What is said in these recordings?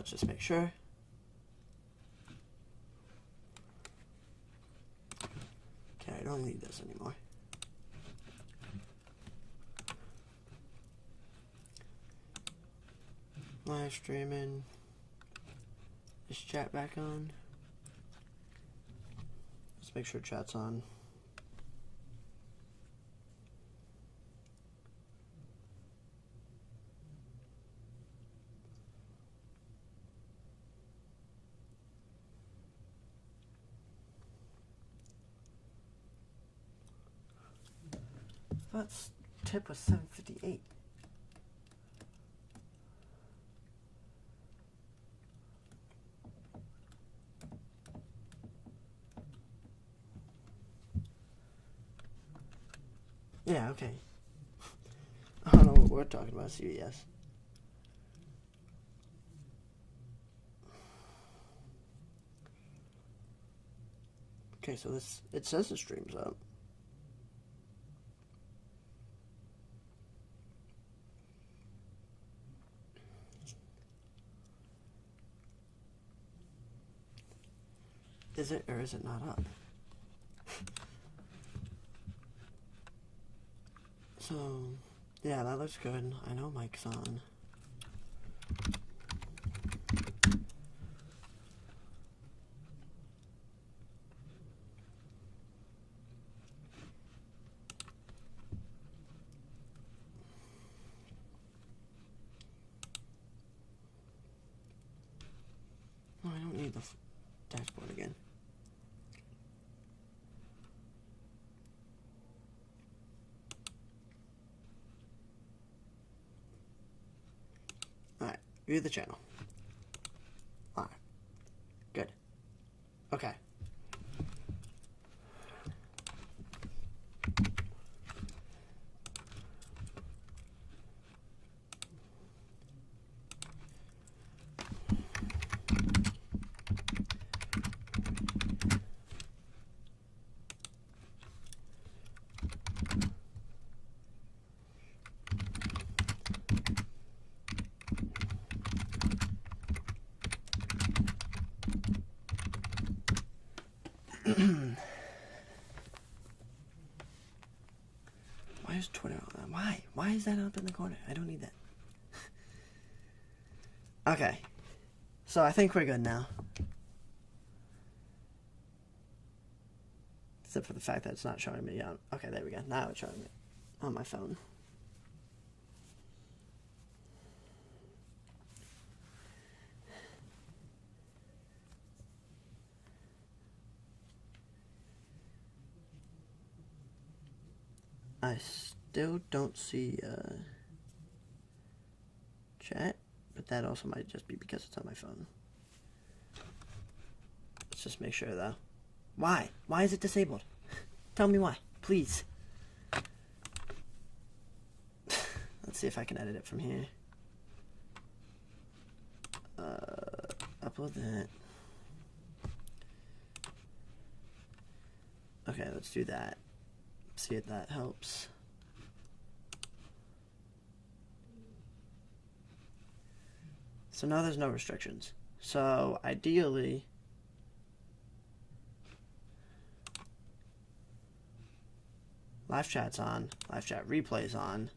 let's just make sure. Okay, I don't need this anymore. Live streaming. Is chat back on? Let's make sure chat's on. That's tip was 758. Yeah, okay. I don't know what we're talking about, CVS. Okay, so this, it says the stream's up. Is it or is it not up? So, yeah, that looks good. I know Mike's on. Oh, I don't need the dashboard again. Alright, view the channel. Alright, good. Okay. Why is Twitter on? Why? Why is that up in the corner? I don't need that. Okay. So I think we're good now. Except for the fact that it's not showing me on. Okay, there we go. Now it's showing me on my phone. I still don't see chat, but that also might just be because it's on my phone. Let's just make sure though. Why? Why is it disabled? Tell me why, please. Let's see if I can edit it from here. Upload that. Okay, let's do that. See if that helps. So now there's no restrictions. So ideally, live chat's on, live chat replay's on.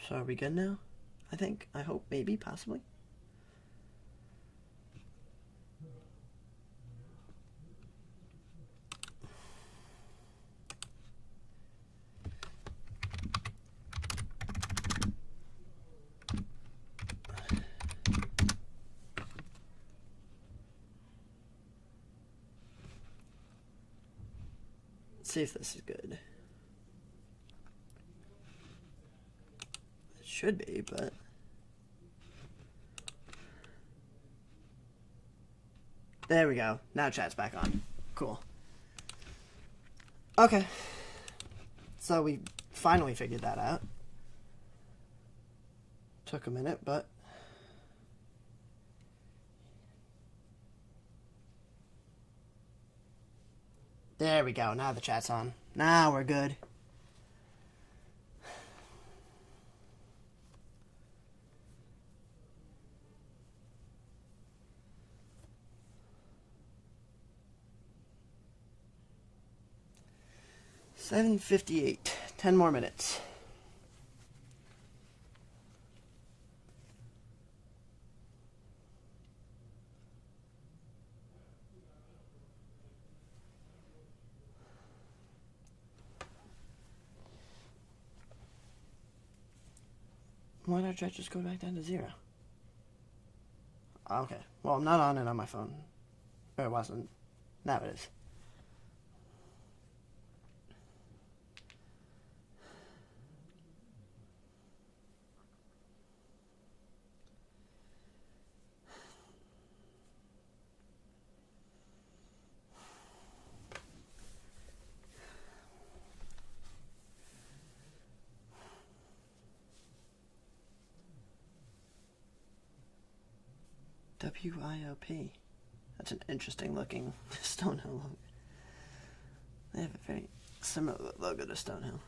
So are we good now? I think, I hope, maybe, possibly. Let's see if this is good. Should be, but there we go. Now chat's back on. Cool. Okay. So we finally figured that out. Took a minute, but There we go. Now the chat's on. Now we're good. $7:58. 10 more minutes. Why did our chat just go back down to 0? Okay. Well, I'm not on it on my phone. Or it wasn't. Now it is. WIOP. That's an interesting looking Stonehill logo. They have a very similar logo to Stonehill.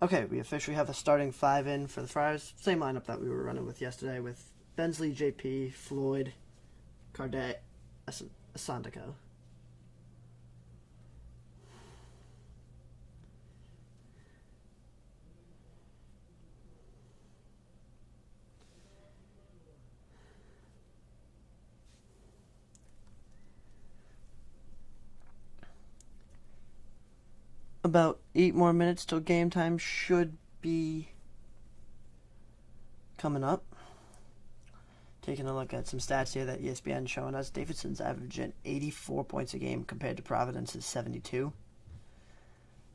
Okay, we officially have the starting 5 in for the Friars. Same lineup that we were running with yesterday with Bensley, JP, Floyd, Cardette, Asandico. About 8 more minutes till game time should be coming up. Taking a look at some stats here that ESPN's showing us. Davidson's averaging 84 points a game compared to Providence's 72.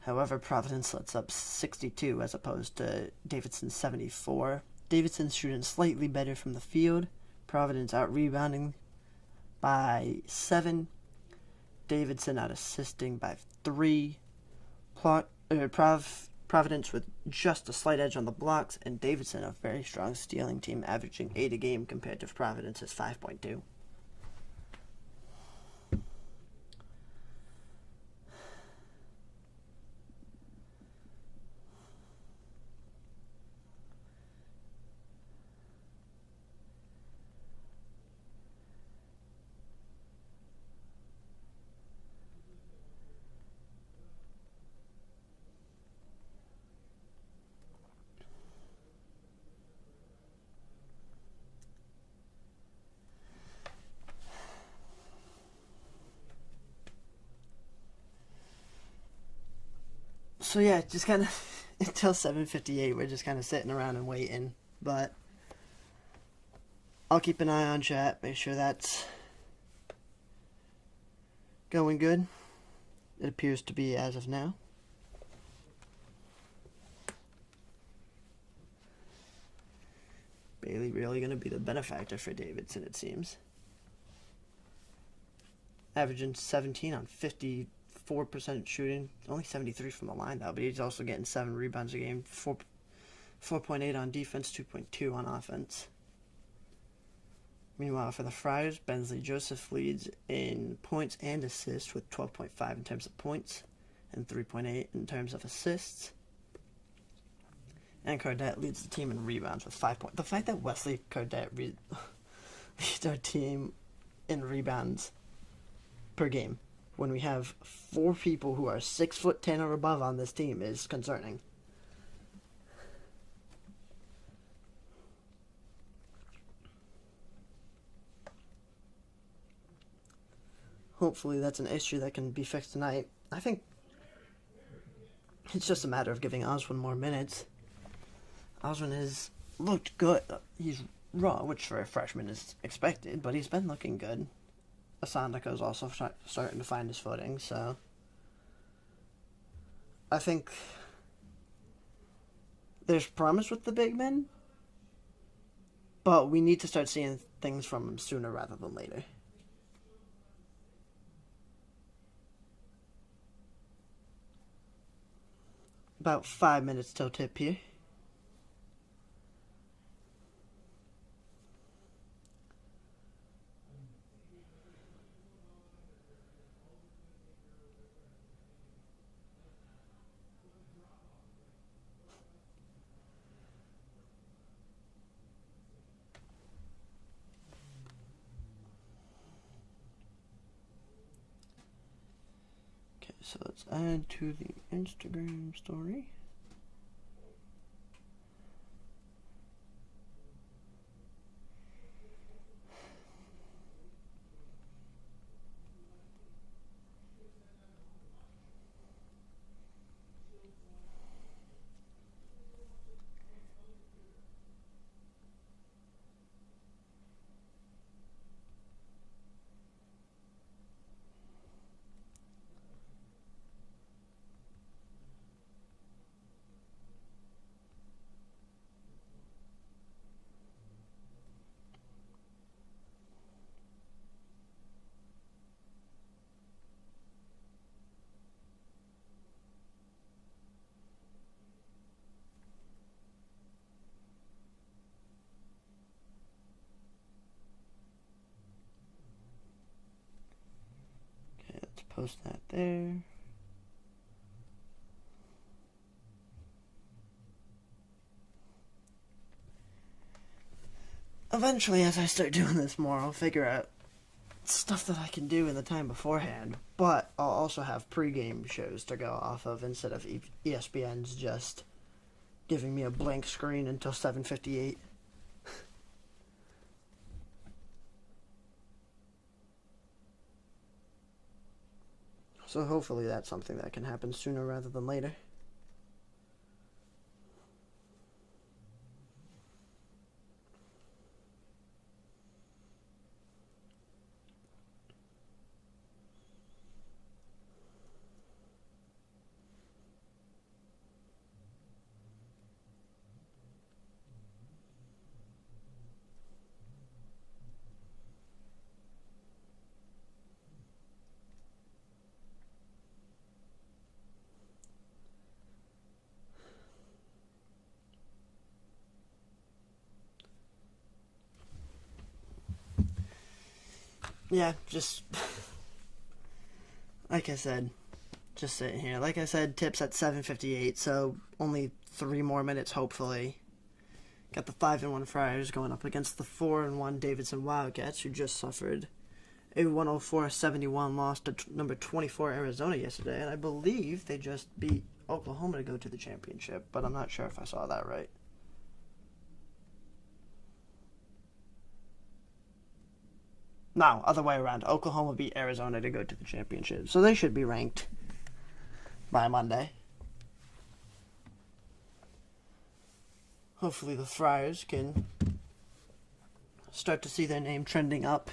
However, Providence lets up 62 as opposed to Davidson's 74. Davidson's shooting slightly better from the field. Providence out-rebounding by 7. Davidson out-assisting by 3. Providence with just a slight edge on the blocks, and Davidson, a very strong stealing team, averaging 8 a game compared to Providence's 5.2. So yeah, just kind of until 7:58, we're just kind of sitting around and waiting. But I'll keep an eye on chat, make sure that's going good. It appears to be as of now. Bailey really going to be the benefactor for Davidson, it seems. Averaging 17 on 54% shooting. Only 73 from the line, though, but he's also getting 7 rebounds a game. 4.8 on defense, 2.2 on offense. Meanwhile, for the Friars, Bensley Joseph leads in points and assists with 12.5 in terms of points and 3.8 in terms of assists. And Cardette leads the team in rebounds with 5 points. The fact that Wesley Cardette leads our team in rebounds per game when we have 4 people who are 6'10" or above on this team is concerning. Hopefully that's an issue that can be fixed tonight. I think it's just a matter of giving Oswin more minutes. Oswin has looked good. He's raw, which for a freshman is expected, but he's been looking good. Asandico is also starting to find his footing, so I think there's promise with the big men, but we need to start seeing things from him sooner rather than later. About 5 minutes till tip here. So let's add to the Instagram story. Okay, let's post that there. Eventually, as I start doing this more, I'll figure out stuff that I can do in the time beforehand, but I'll also have pregame shows to go off of instead of ESPN's just giving me a blank screen until 7:58. So hopefully that's something that can happen sooner rather than later. Yeah, just like I said, just sitting here. Like I said, tips at 7:58, so only 3 more minutes, hopefully. Got the 5-1 Friars going up against the 4-1 Davidson Wildcats, who just suffered a 104-71 loss to number 24 Arizona yesterday, and I believe they just beat Oklahoma to go to the championship, but I'm not sure if I saw that right. No, other way around. Oklahoma beat Arizona to go to the championship, so they should be ranked by Monday. Hopefully the Friars can start to see their name trending up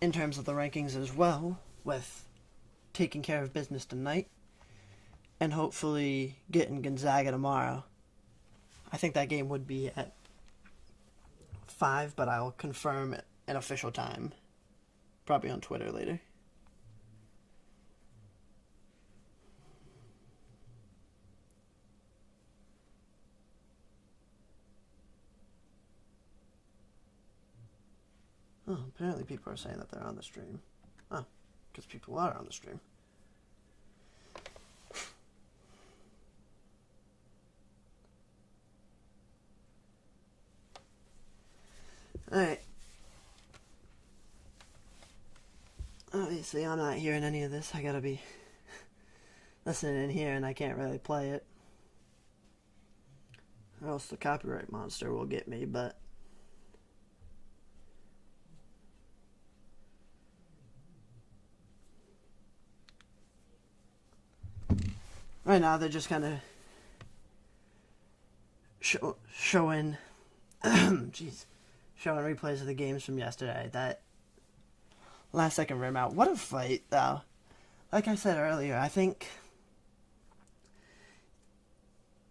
in terms of the rankings as well, with taking care of business tonight and hopefully getting Gonzaga tomorrow. I think that game would be at 5, but I'll confirm an official time. Probably on Twitter later. Oh, apparently people are saying that they're on the stream. Oh, because people are on the stream. Alright. Obviously, I'm not hearing any of this. I gotta be listening in here, and I can't really play it. Or else the copyright monster will get me, but... right now, they're just kind of showing... jeez. Showing replays of the games from yesterday. That last second rim out. What a fight, though. Like I said earlier, I think...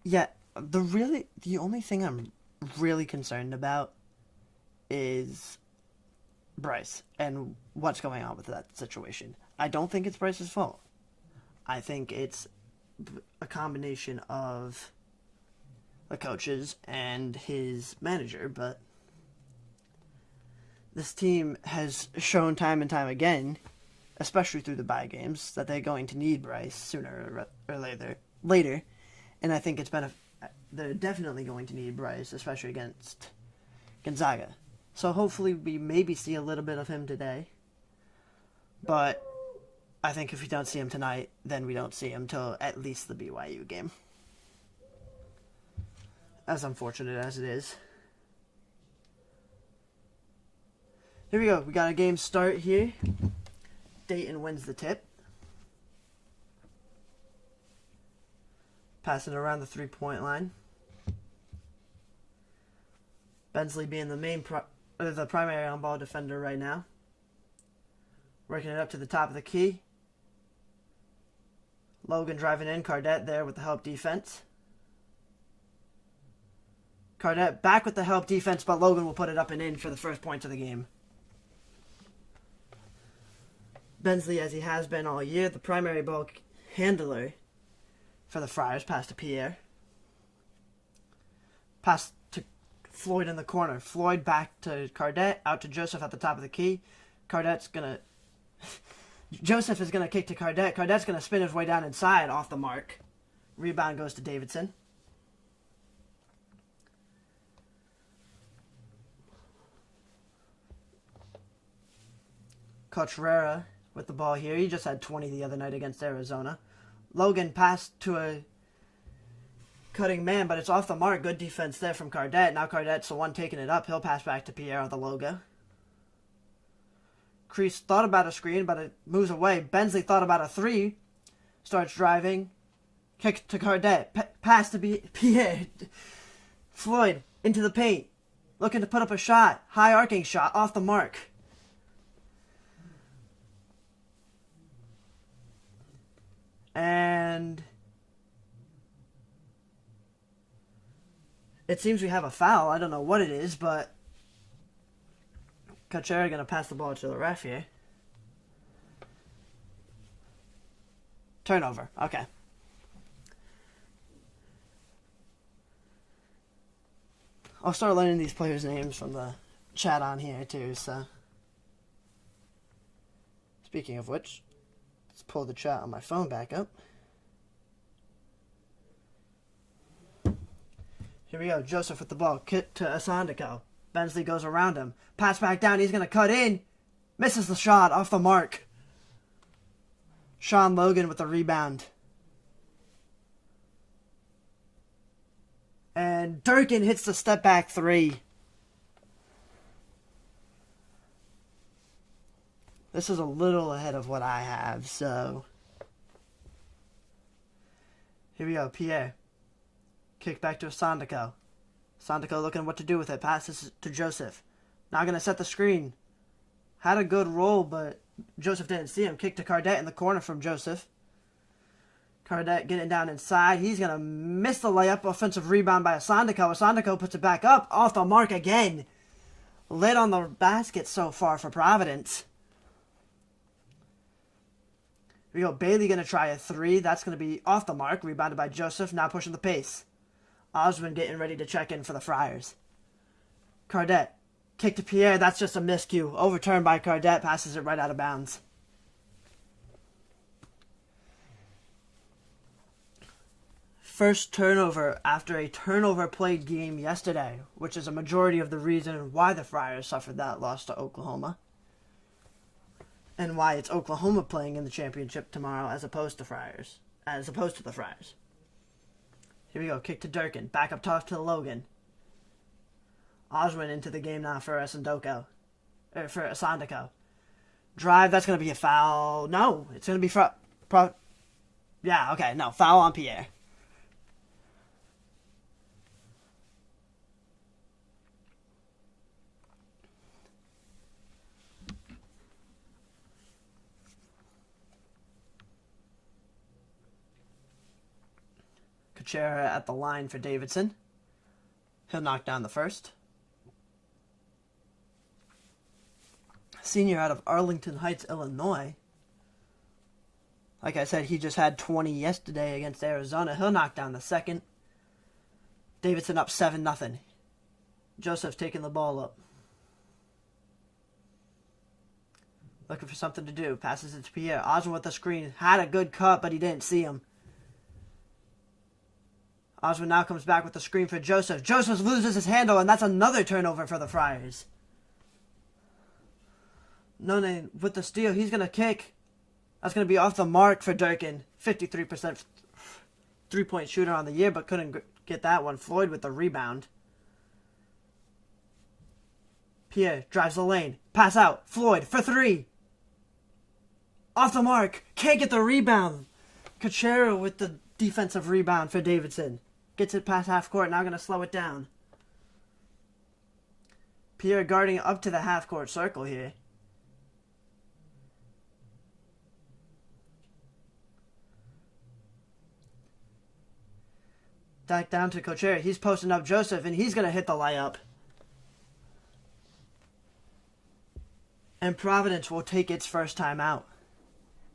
yeah, the only thing I'm really concerned about is Bryce and what's going on with that situation. I don't think it's Bryce's fault. I think it's a combination of the coaches and his manager, but this team has shown time and time again, especially through the bye games, that they're going to need Bryce sooner or later. And I think they're definitely going to need Bryce, especially against Gonzaga. So hopefully we maybe see a little bit of him today. But I think if we don't see him tonight, then we don't see him till at least the BYU game. As unfortunate as it is. Here we go. We got a game start here. Dayton wins the tip. Passing around the 3-point line. Bensley being the primary on-ball defender right now. Working it up to the top of the key. Logan driving in. Cardette there with the help defense. Cardette back with the help defense, but Logan will put it up and in for the first points of the game. Bensley, as he has been all year, the primary ball handler for the Friars, pass to Pierre. Pass to Floyd in the corner. Floyd back to Cardette, out to Joseph at the top of the key. Cardette's going to... Joseph is going to kick to Cardette. Cardette's going to spin his way down inside, off the mark. Rebound goes to Davidson. Cotrera with the ball here. He just had 20 the other night against Arizona. Logan passed to a cutting man, but it's off the mark. Good defense there from Cardette. Now Cardette's the one taking it up. He'll pass back to Pierre on the logo. Crease thought about a screen, but it moves away. Bensley thought about a three. Starts driving. Kick to Cardette. Pass to Pierre. Floyd into the paint. Looking to put up a shot. High arcing shot. Off the mark. And it seems we have a foul. I don't know what it is, but Cochera going to pass the ball to the ref here. Turnover. Okay. I'll start learning these players' names from the chat on here too, so. Speaking of which, let's pull the chat on my phone back up. Here we go. Joseph with the ball. Kick to Asandiko. Bensley goes around him. Pass back down. He's going to cut in. Misses the shot. Off the mark. Sean Logan with the rebound. And Durkin hits the step back three. This is a little ahead of what I have, so. Here we go. Pierre. Kick back to Asandiko. Asandiko looking what to do with it. Passes to Joseph. Now going to set the screen. Had a good roll, but Joseph didn't see him. Kick to Cardette in the corner from Joseph. Cardette getting down inside. He's going to miss the layup. Offensive rebound by Asandiko. Asandiko puts it back up. Off the mark again. Lid on the basket so far for Providence. Here we go. Bailey going to try a three. That's going to be off the mark. Rebounded by Joseph. Now pushing the pace. Osmond getting ready to check in for the Friars. Cardette. Kick to Pierre. That's just a miscue. Overturned by Cardette. Passes it right out of bounds. First turnover after a turnover-played game yesterday, which is a majority of the reason why the Friars suffered that loss to Oklahoma. And why it's Oklahoma playing in the championship tomorrow as opposed to the Friars. Here we go. Kick to Durkin. Back up top to Logan. Osmond into the game now for Asandiko. For Asandiko. Drive. That's going to be a foul. No. It's going to be yeah, okay. No. Foul on Pierre. Cochera at the line for Davidson. He'll knock down the first. Senior out of Arlington Heights, Illinois. Like I said, he just had 20 yesterday against Arizona. He'll knock down the second. Davidson up 7-0. Joseph taking the ball up. Looking for something to do. Passes it to Pierre. Osmond with the screen. Had a good cut, but he didn't see him. Osmond now comes back with the screen for Joseph. Joseph loses his handle, and that's another turnover for the Friars. None with the steal. He's going to kick. That's going to be off the mark for Durkin. 53% three-point shooter on the year, but couldn't get that one. Floyd with the rebound. Pierre drives the lane. Pass out. Floyd for three. Off the mark. Can't get the rebound. Cachero with the defensive rebound for Davidson. Gets it past half court. Now going to slow it down. Pierre guarding up to the half court circle here. Back down to Cachero. He's posting up Joseph, and he's going to hit the layup. And Providence will take its first time out.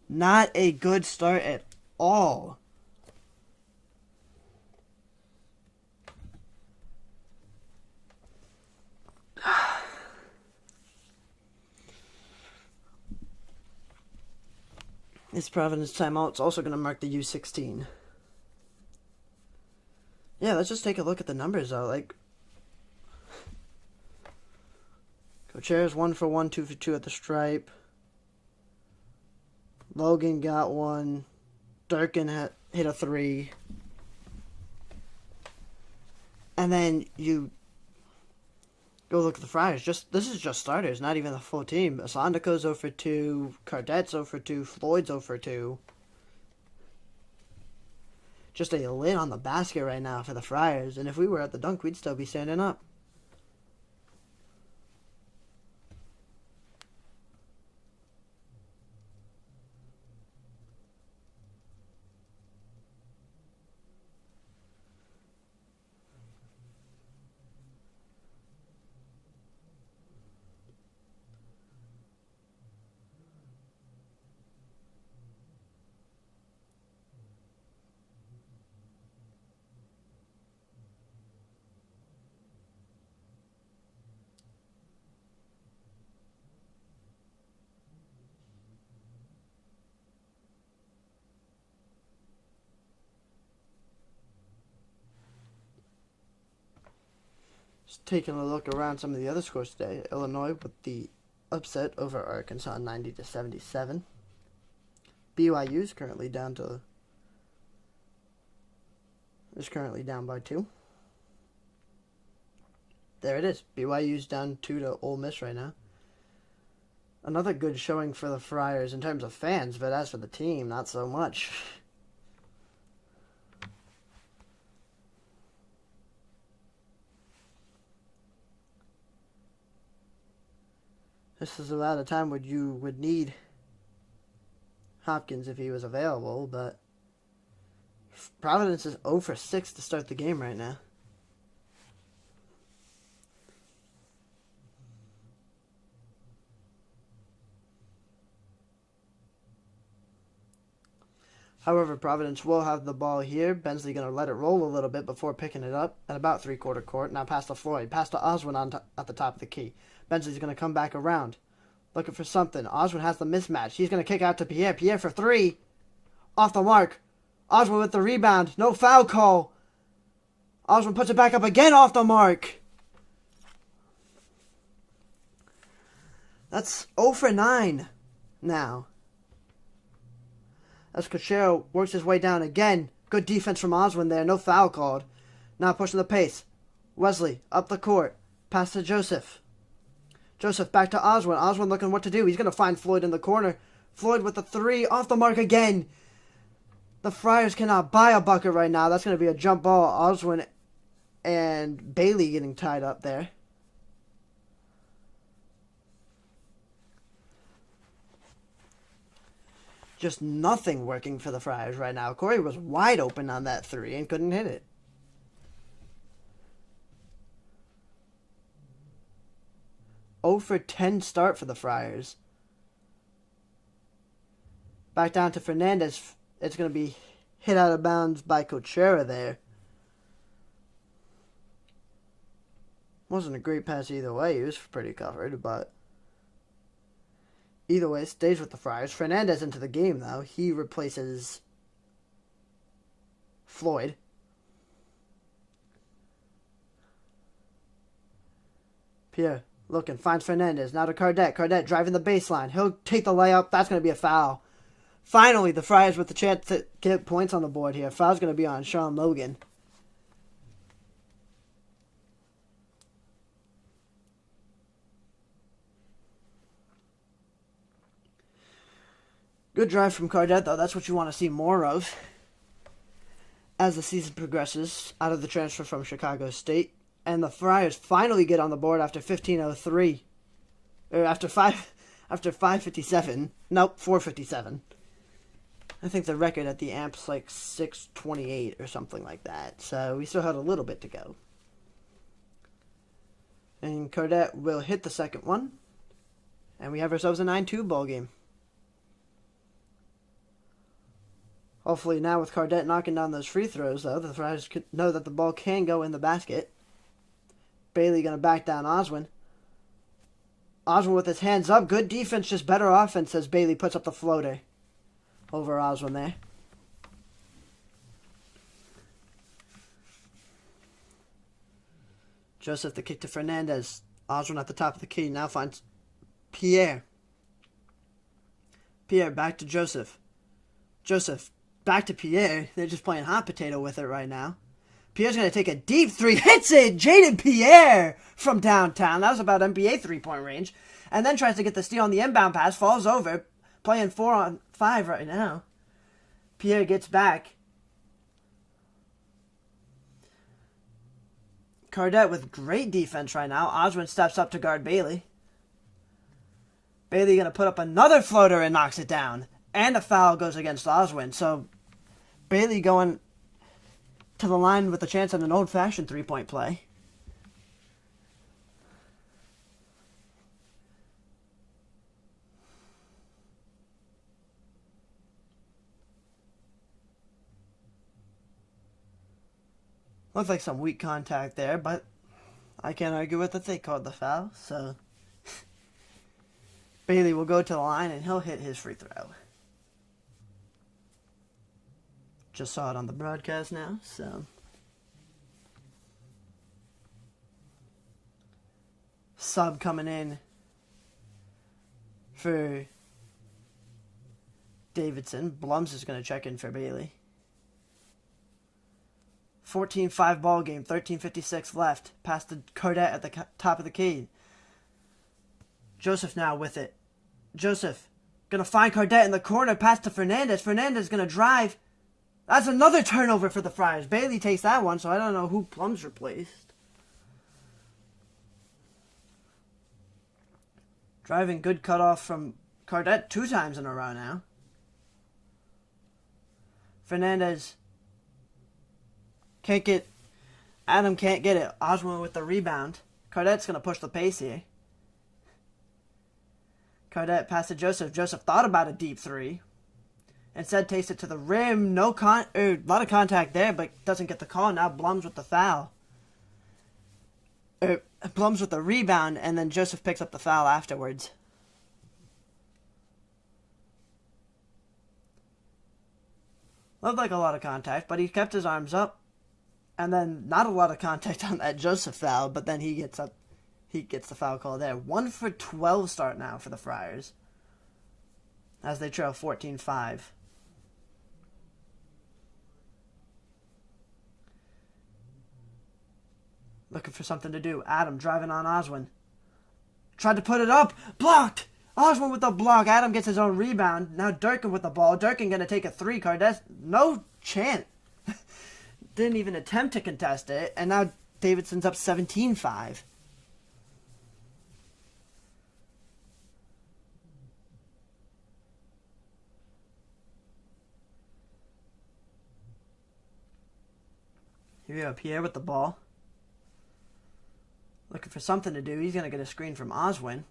Not a good start at all. This Providence timeout is also going to mark the U16. Yeah, let's just take a look at the numbers, though. Like, Cochere's 1 for 1, 2 for 2 at the stripe. Logan got one. Durkin hit a 3. And then you go look at the Friars. This is just starters, not even the full team. Asondico's 0 for 2. Cardet's 0 for 2. Floyd's 0 for 2. Just a lid on the basket right now for the Friars. And if we were at the dunk, we'd still be standing up. Just taking a look around some of the other scores today. Illinois with the upset over Arkansas 90-77. BYU is currently down by 2. There it is. BYU's down 2 to Ole Miss right now. Another good showing for the Friars in terms of fans, but as for the team, not so much. This is about a time when you would need Hopkins if he was available, but Providence is 0 for 6 to start the game right now. However, Providence will have the ball here. Bensley going to let it roll a little bit before picking it up at about three-quarter court. Now pass to Floyd. Pass to Oswin at the top of the key. Bensley's going to come back around. Looking for something. Oswin has the mismatch. He's going to kick out to Pierre. Pierre for 3. Off the mark. Oswin with the rebound. No foul call. Oswin puts it back up again off the mark. That's 0 for 9 now. As Cachero works his way down again. Good defense from Oswin there. No foul called. Now pushing the pace. Wesley up the court. Pass to Joseph. Joseph back to Oswin. Oswin looking what to do. He's going to find Floyd in the corner. Floyd with the 3. Off the mark again. The Friars cannot buy a bucket right now. That's going to be a jump ball. Oswin and Bailey getting tied up there. Just nothing working for the Friars right now. Corey was wide open on that 3 and couldn't hit it. Oh for 10 start for the Friars. Back down to Fernandez. It's going to be hit out of bounds by Cachero there. Wasn't a great pass either way. He was pretty covered, but either way, stays with the Friars. Fernandez into the game, though. He replaces Floyd. Pierre looking, finds Fernandez. Now to Cardet. Cardet driving the baseline. He'll take the layup. That's going to be a foul. Finally, the Friars with the chance to get points on the board here. Foul's going to be on Sean Logan. Good drive from Cardette, though. That's what you want to see more of as the season progresses out of the transfer from Chicago State. And the Friars finally get on the board after 15:03. Or after 5:57. Nope, 4:57. I think the record at the Amp's like 6:28 or something like that. So we still had a little bit to go. And Cardette will hit the second one. And we have ourselves a 9-2 ball game. Hopefully now with Cardette knocking down those free throws, though, the Friars know that the ball can go in the basket. Bailey going to back down Oswin. Oswin with his hands up. Good defense, just better offense as Bailey puts up the floater over Oswin there. Joseph the kick to Fernandez. Oswin at the top of the key. Now finds Pierre. Pierre back to Joseph. Joseph back to Pierre. They're just playing hot potato with it right now. Pierre's going to take a deep three. Hits it! Jaden Pierre from downtown. That was about NBA three-point range. And then tries to get the steal on the inbound pass. Falls over. Playing 4-on-5 right now. Pierre gets back. Cardette with great defense right now. Oswin steps up to guard Bailey. Bailey going to put up another floater and knocks it down. And a foul goes against Oswin. So Bailey going to the line with a chance at an old-fashioned three-point play. Looked like some weak contact there, but I can't argue with it. They called the foul, so Bailey will go to the line and he'll hit his free throw. Just saw it on the broadcast now, so sub coming in for Davidson. Blums is going to check in for Bailey. 14-5 ball game, 13:56 left. Pass to Cardette at the top of the key. Joseph now with it. Joseph going to find Cardette in the corner. Pass to Fernandez. Fernandez going to drive. That's another turnover for the Friars. Bailey takes that one, so I don't know who Plum's replaced. Driving, good cutoff from Cardette 2 times in a row now. Fernandez can't get... Adam can't get it. Oswin with the rebound. Cardette's going to push the pace here. Cardette passed to Joseph. Joseph thought about a deep three. Instead, takes it to the rim. A lot of contact there, but doesn't get the call. Now Blums with the foul. Blums with the rebound, and then Joseph picks up the foul afterwards. Looked like a lot of contact, but he kept his arms up. And then not a lot of contact on that Joseph foul, but then he gets up. He gets the foul call there. 1 for 12 start now for the Friars, as they trail 14-5. Looking for something to do. Adam driving on Oswin. Tried to put it up. Blocked. Oswin with the block. Adam gets his own rebound. Now Durkin with the ball. Durkin going to take a three. Cardette, no chance. Didn't even attempt to contest it. And now Davidson's up 17-5. Here we go. Pierre with the ball. Looking for something to do. He's going to get a screen from Oswin.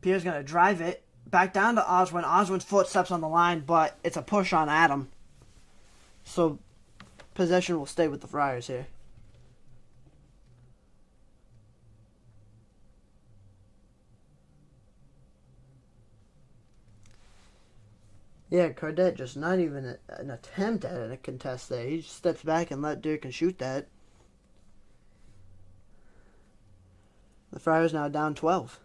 Pierre's going to drive it back down to Oswin. Oswin's foot steps on the line, but it's a push on Adam. So possession will stay with the Friars here. Yeah, Cardette just not even an attempt at a contest there. He just steps back and let Durkin shoot that. The Friars now down 12.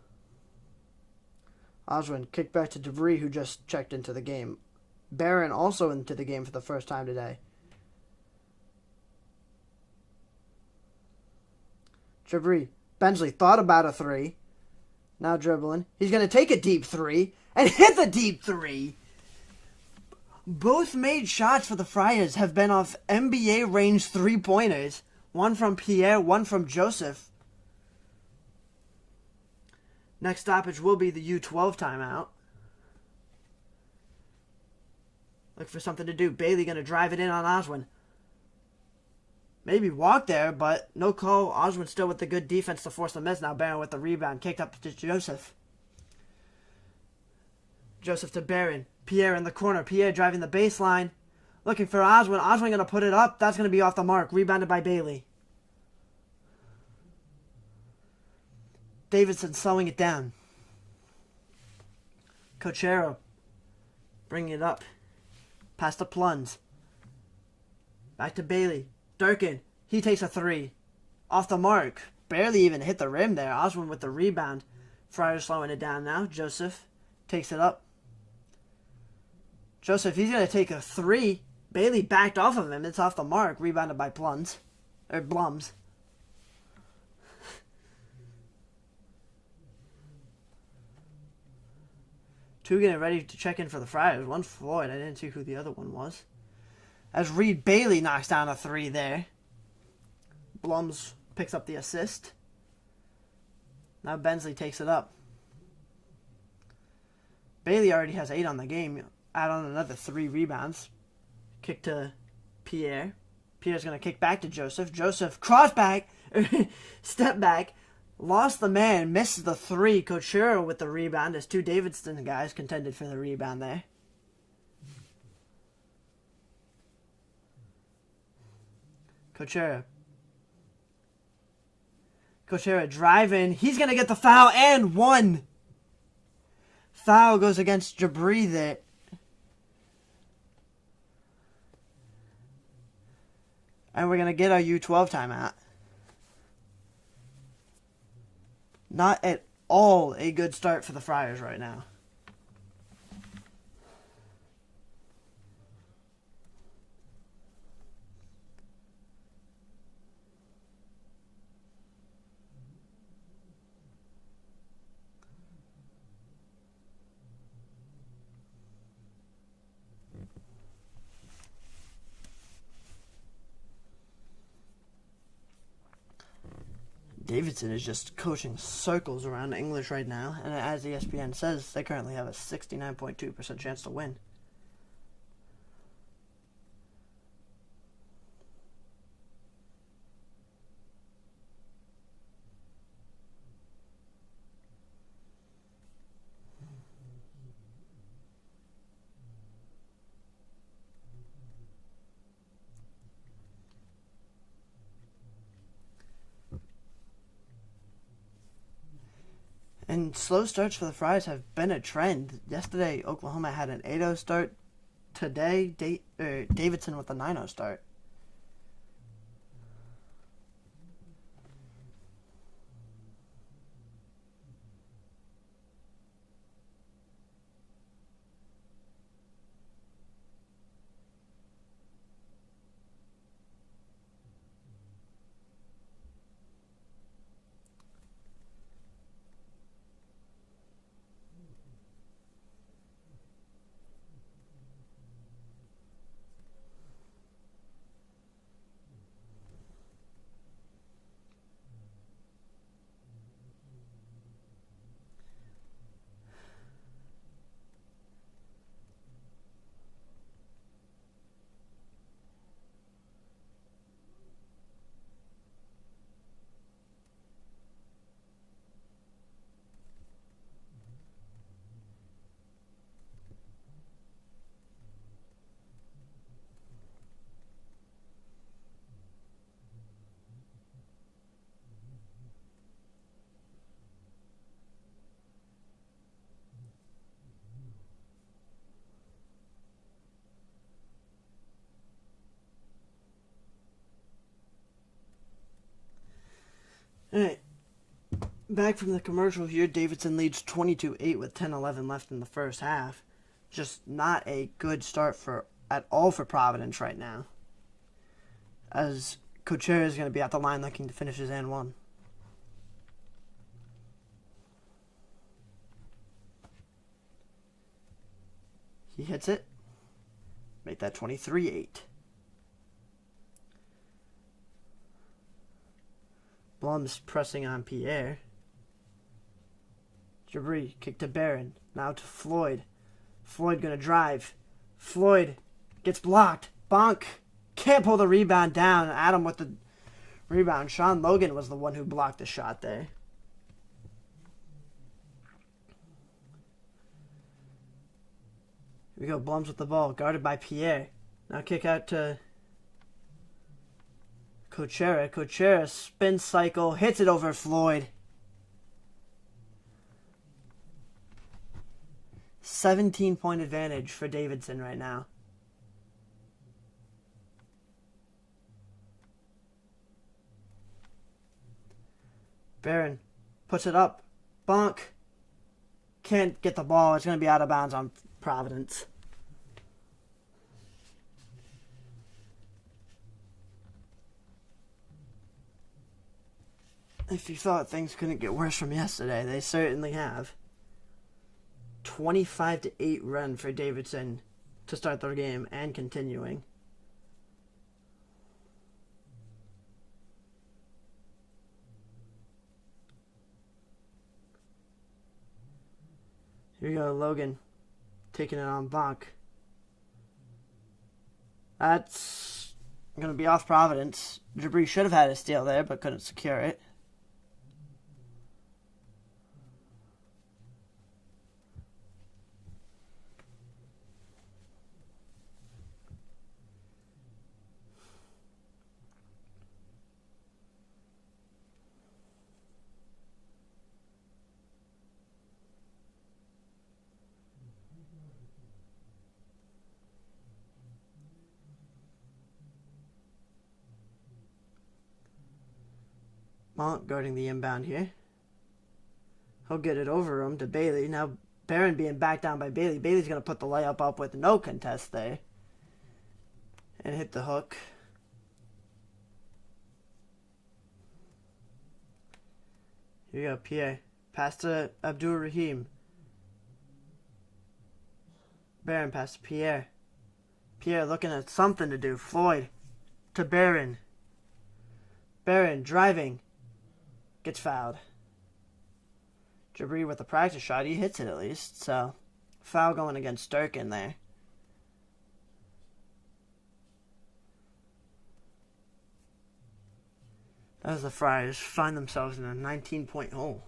Oswin kicked back to DeVry, who just checked into the game. Barron also into the game for the first time today. Jabri. Bensley thought about a three. Now dribbling. He's going to take a deep three and hit the deep three. Both made shots for the Friars have been off NBA range three-pointers. One from Pierre, one from Joseph. Next stoppage will be the U12 timeout. Look for something to do. Bailey going to drive it in on Oswin. Maybe walk there, but no call. Oswin still with the good defense to force the miss. Now Barron with the rebound. Kicked up to Joseph. Joseph to Barron. Pierre in the corner. Pierre driving the baseline. Looking for Oswin. Oswin going to put it up. That's going to be off the mark. Rebounded by Bailey. Davidson slowing it down. Cochero bringing it up. Past the Pluns. Back to Bailey. Durkin. He takes a three. Off the mark. Barely even hit the rim there. Oswin with the rebound. Friars slowing it down now. Joseph takes it up. Joseph, he's going to take a three. Bailey backed off of him. It's off the mark. Rebounded by Blums. Two getting ready to check in for the Friars. One Floyd. I didn't see who the other one was. As Reed Bailey knocks down a three there. Blums picks up the assist. Now Bensley takes it up. Bailey already has 8 on the game. Add on another 3 rebounds. Kick to Pierre. Pierre's going to kick back to Joseph. Joseph cross back. Step back. Lost the man. Misses the 3. Cochero with the rebound as 2 Davidson guys contended for the rebound there. Cochero driving. He's going to get the foul and 1. Foul goes against Jabri there. And we're going to get our U12 timeout. Not at all a good start for the Friars right now. Davidson is just coaching circles around English right now, and as ESPN says, they currently have a 69.2% chance to win. And slow starts for the Friars have been a trend. Yesterday, Oklahoma had an 8-0 start. Today, Davidson with a 9-0 start. Alright, back from the commercial here. Davidson leads 22-8 with 10-11 left in the first half. just not a good start at all for Providence right now, as Cochera is going to be at the line looking to finish his and one. He hits it. Make that 23-8. Blum's pressing on Pierre. Jabri, kick to Barron. Now to Floyd. Floyd gonna drive. Floyd gets blocked. Bonk. Can't pull the rebound down. Adam with the rebound. Sean Logan was the one who blocked the shot there. Here we go. Blums with the ball. Guarded by Pierre. Now kick out to Cochera. Cochera spin cycle. Hits it over Floyd. 17-point advantage for Davidson right now. Barron puts it up. Bonk. Can't get the ball. It's going to be out of bounds on Providence. If you thought things couldn't get worse from yesterday, they certainly have. 25-8 run for Davidson to start their game and continuing. Here we go, Logan taking it on Bonk. That's going to be off Providence. Jabri should have had a steal there, but couldn't secure it. Monk guarding the inbound here. He'll get it over him to Bailey. Now Barron being backed down by Bailey. Bailey's going to put the layup up with no contest there. And hit the hook. Here you go, Pierre. Pass to Abdul Rahim. Barron pass to Pierre. Pierre looking at something to do. Floyd to Barron. Barron driving. Gets fouled. Jabri with a practice shot. He hits it at least. So, foul going against Durkin there. As the Friars find themselves in a 19-point hole.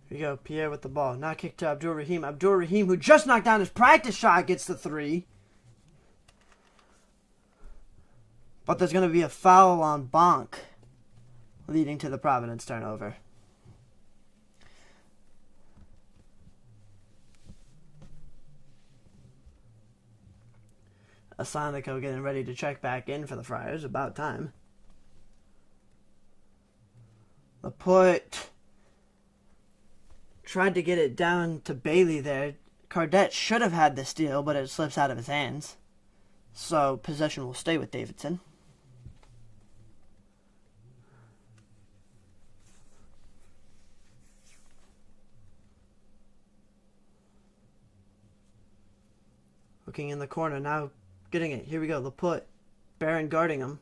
Here we go, Pierre with the ball. Now kick to Abdul Rahim. Abdul Rahim, who just knocked down his practice shot, gets the three. But there's going to be a foul on Bonk, leading to the Providence turnover. Asanico getting ready to check back in for the Friars. About time. Laporte tried to get it down to Bailey there. Cardette should have had the steal, but it slips out of his hands. So possession will stay with Davidson. Looking in the corner, now getting it. Here we go, Laporte. Barron guarding him.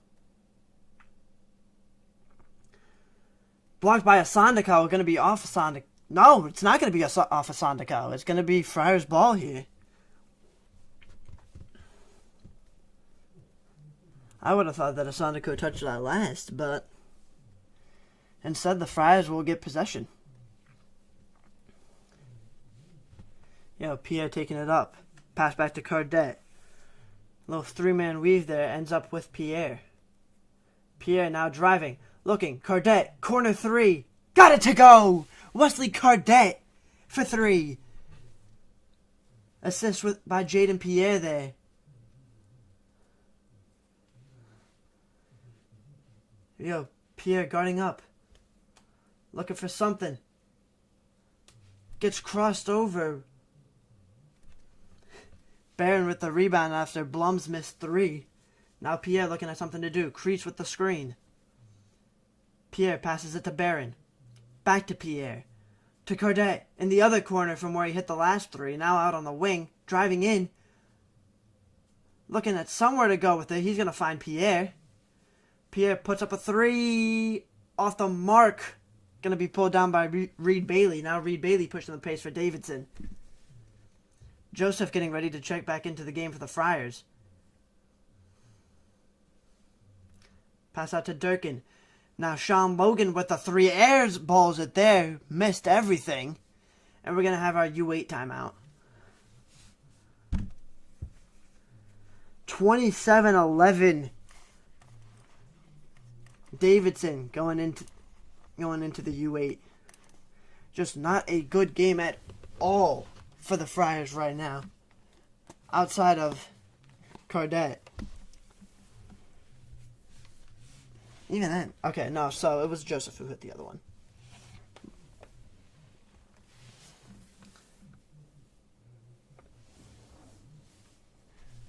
Blocked by Asandako, going to be off Asandako. No, it's not going to be off Asandako. It's going to be Friars ball here. I would have thought that Asandako touched that last, but instead the Friars will get possession. Pierre taking it up. Pass back to Cardette. Little three-man weave there ends up with Pierre. Pierre now driving. Looking. Cardette. Corner three. Got it to go! Wesley Cardette for three. Assist by Jaden Pierre there. Yo, Pierre guarding up. Looking for something. Gets crossed over. Barron with the rebound after Blum's missed 3. Now Pierre looking at something to do. Crease with the screen. Pierre passes it to Barron. Back to Pierre. To Cardet in the other corner from where he hit the last 3. Now out on the wing. Driving in. Looking at somewhere to go with it. He's going to find Pierre. Pierre puts up a 3 off the mark. Going to be pulled down by Reed Bailey. Now Reed Bailey pushing the pace for Davidson. Joseph getting ready to check back into the game for the Friars. Pass out to Durkin. Now Sean Logan with the 3 airs balls it there. Missed everything. And we're going to have our U8 timeout. 27-11. Davidson going into the U8. Just not a good game at all for the Friars right now. Outside of Cardet. Even then. Okay, no, so it was Joseph who hit the other one.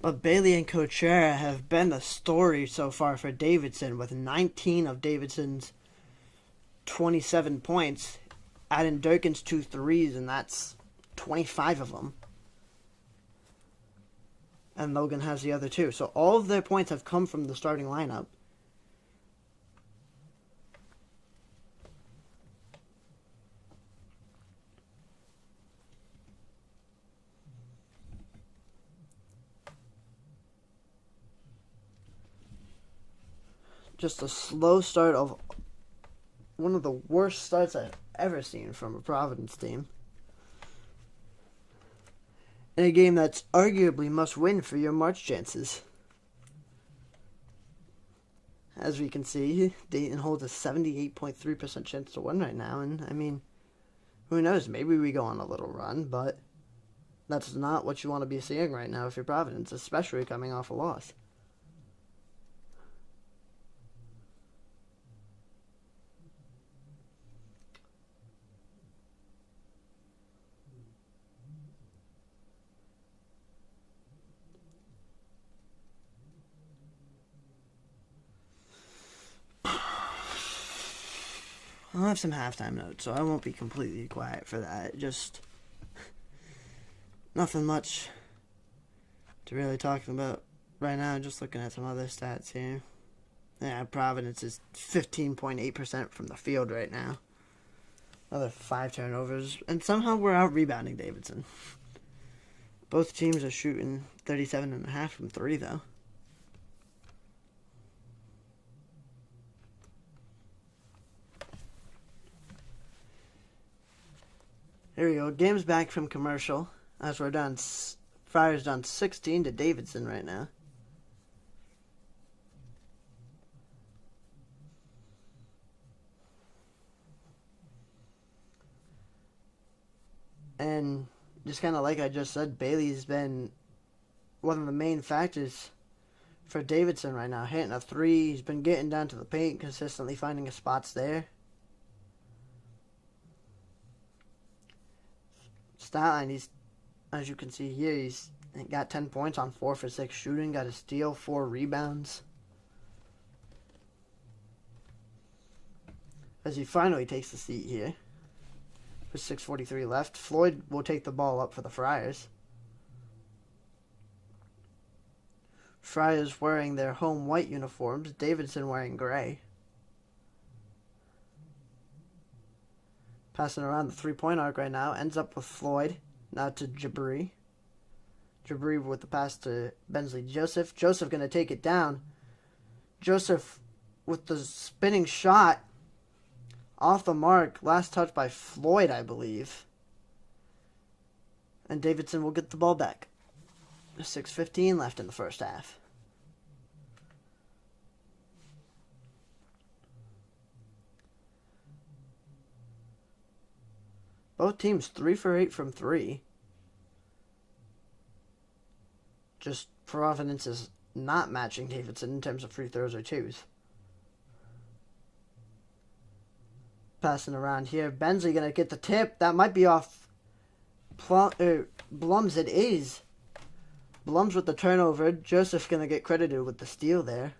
But Bailey and Cochera have been the story so far for Davidson, with 19 of Davidson's 27 points. Adding Durkin's 2 threes, and that's 25 of them. And Logan has the other 2. So all of their points have come from the starting lineup. Just a slow start of one of the worst starts I've ever seen from a Providence team. In a game that's arguably must win for your March chances. As we can see, Dayton holds a 78.3% chance to win right now. And, I mean, who knows? Maybe we go on a little run, but that's not what you want to be seeing right now if you're Providence, especially coming off a loss. I'll have some halftime notes, so I won't be completely quiet for that. Just nothing much to really talk about right now. Just looking at some other stats here. Yeah, Providence is 15.8% from the field right now. Another 5 turnovers, and somehow we're out rebounding Davidson. Both teams are shooting 37.5 from 3, though. Here we go. Game's back from commercial. As we're down, Friars down 16 to Davidson right now. And just kind of like I just said, Bailey's been one of the main factors for Davidson right now. Hitting a 3. He's been getting down to the paint, consistently finding his spots there. Statline, he's, as you can see here, he's got 10 points on 4 for 6 shooting, got a steal, 4 rebounds. As he finally takes the seat here, with 6:43 left, Floyd will take the ball up for the Friars. Friars wearing their home white uniforms, Davidson wearing gray. Passing around the 3-point arc right now. Ends up with Floyd. Now to Jabri. Jabri with the pass to Bensley Joseph. Joseph going to take it down. Joseph with the spinning shot. Off the mark. Last touch by Floyd, I believe. And Davidson will get the ball back. 6:15 left in the first half. Both teams 3 for 8 from 3. Just Providence is not matching Davidson in terms of free throws or twos. Passing around here. Bensley going to get the tip. That might be off Blums. It is. Blums with the turnover. Joseph going to get credited with the steal there.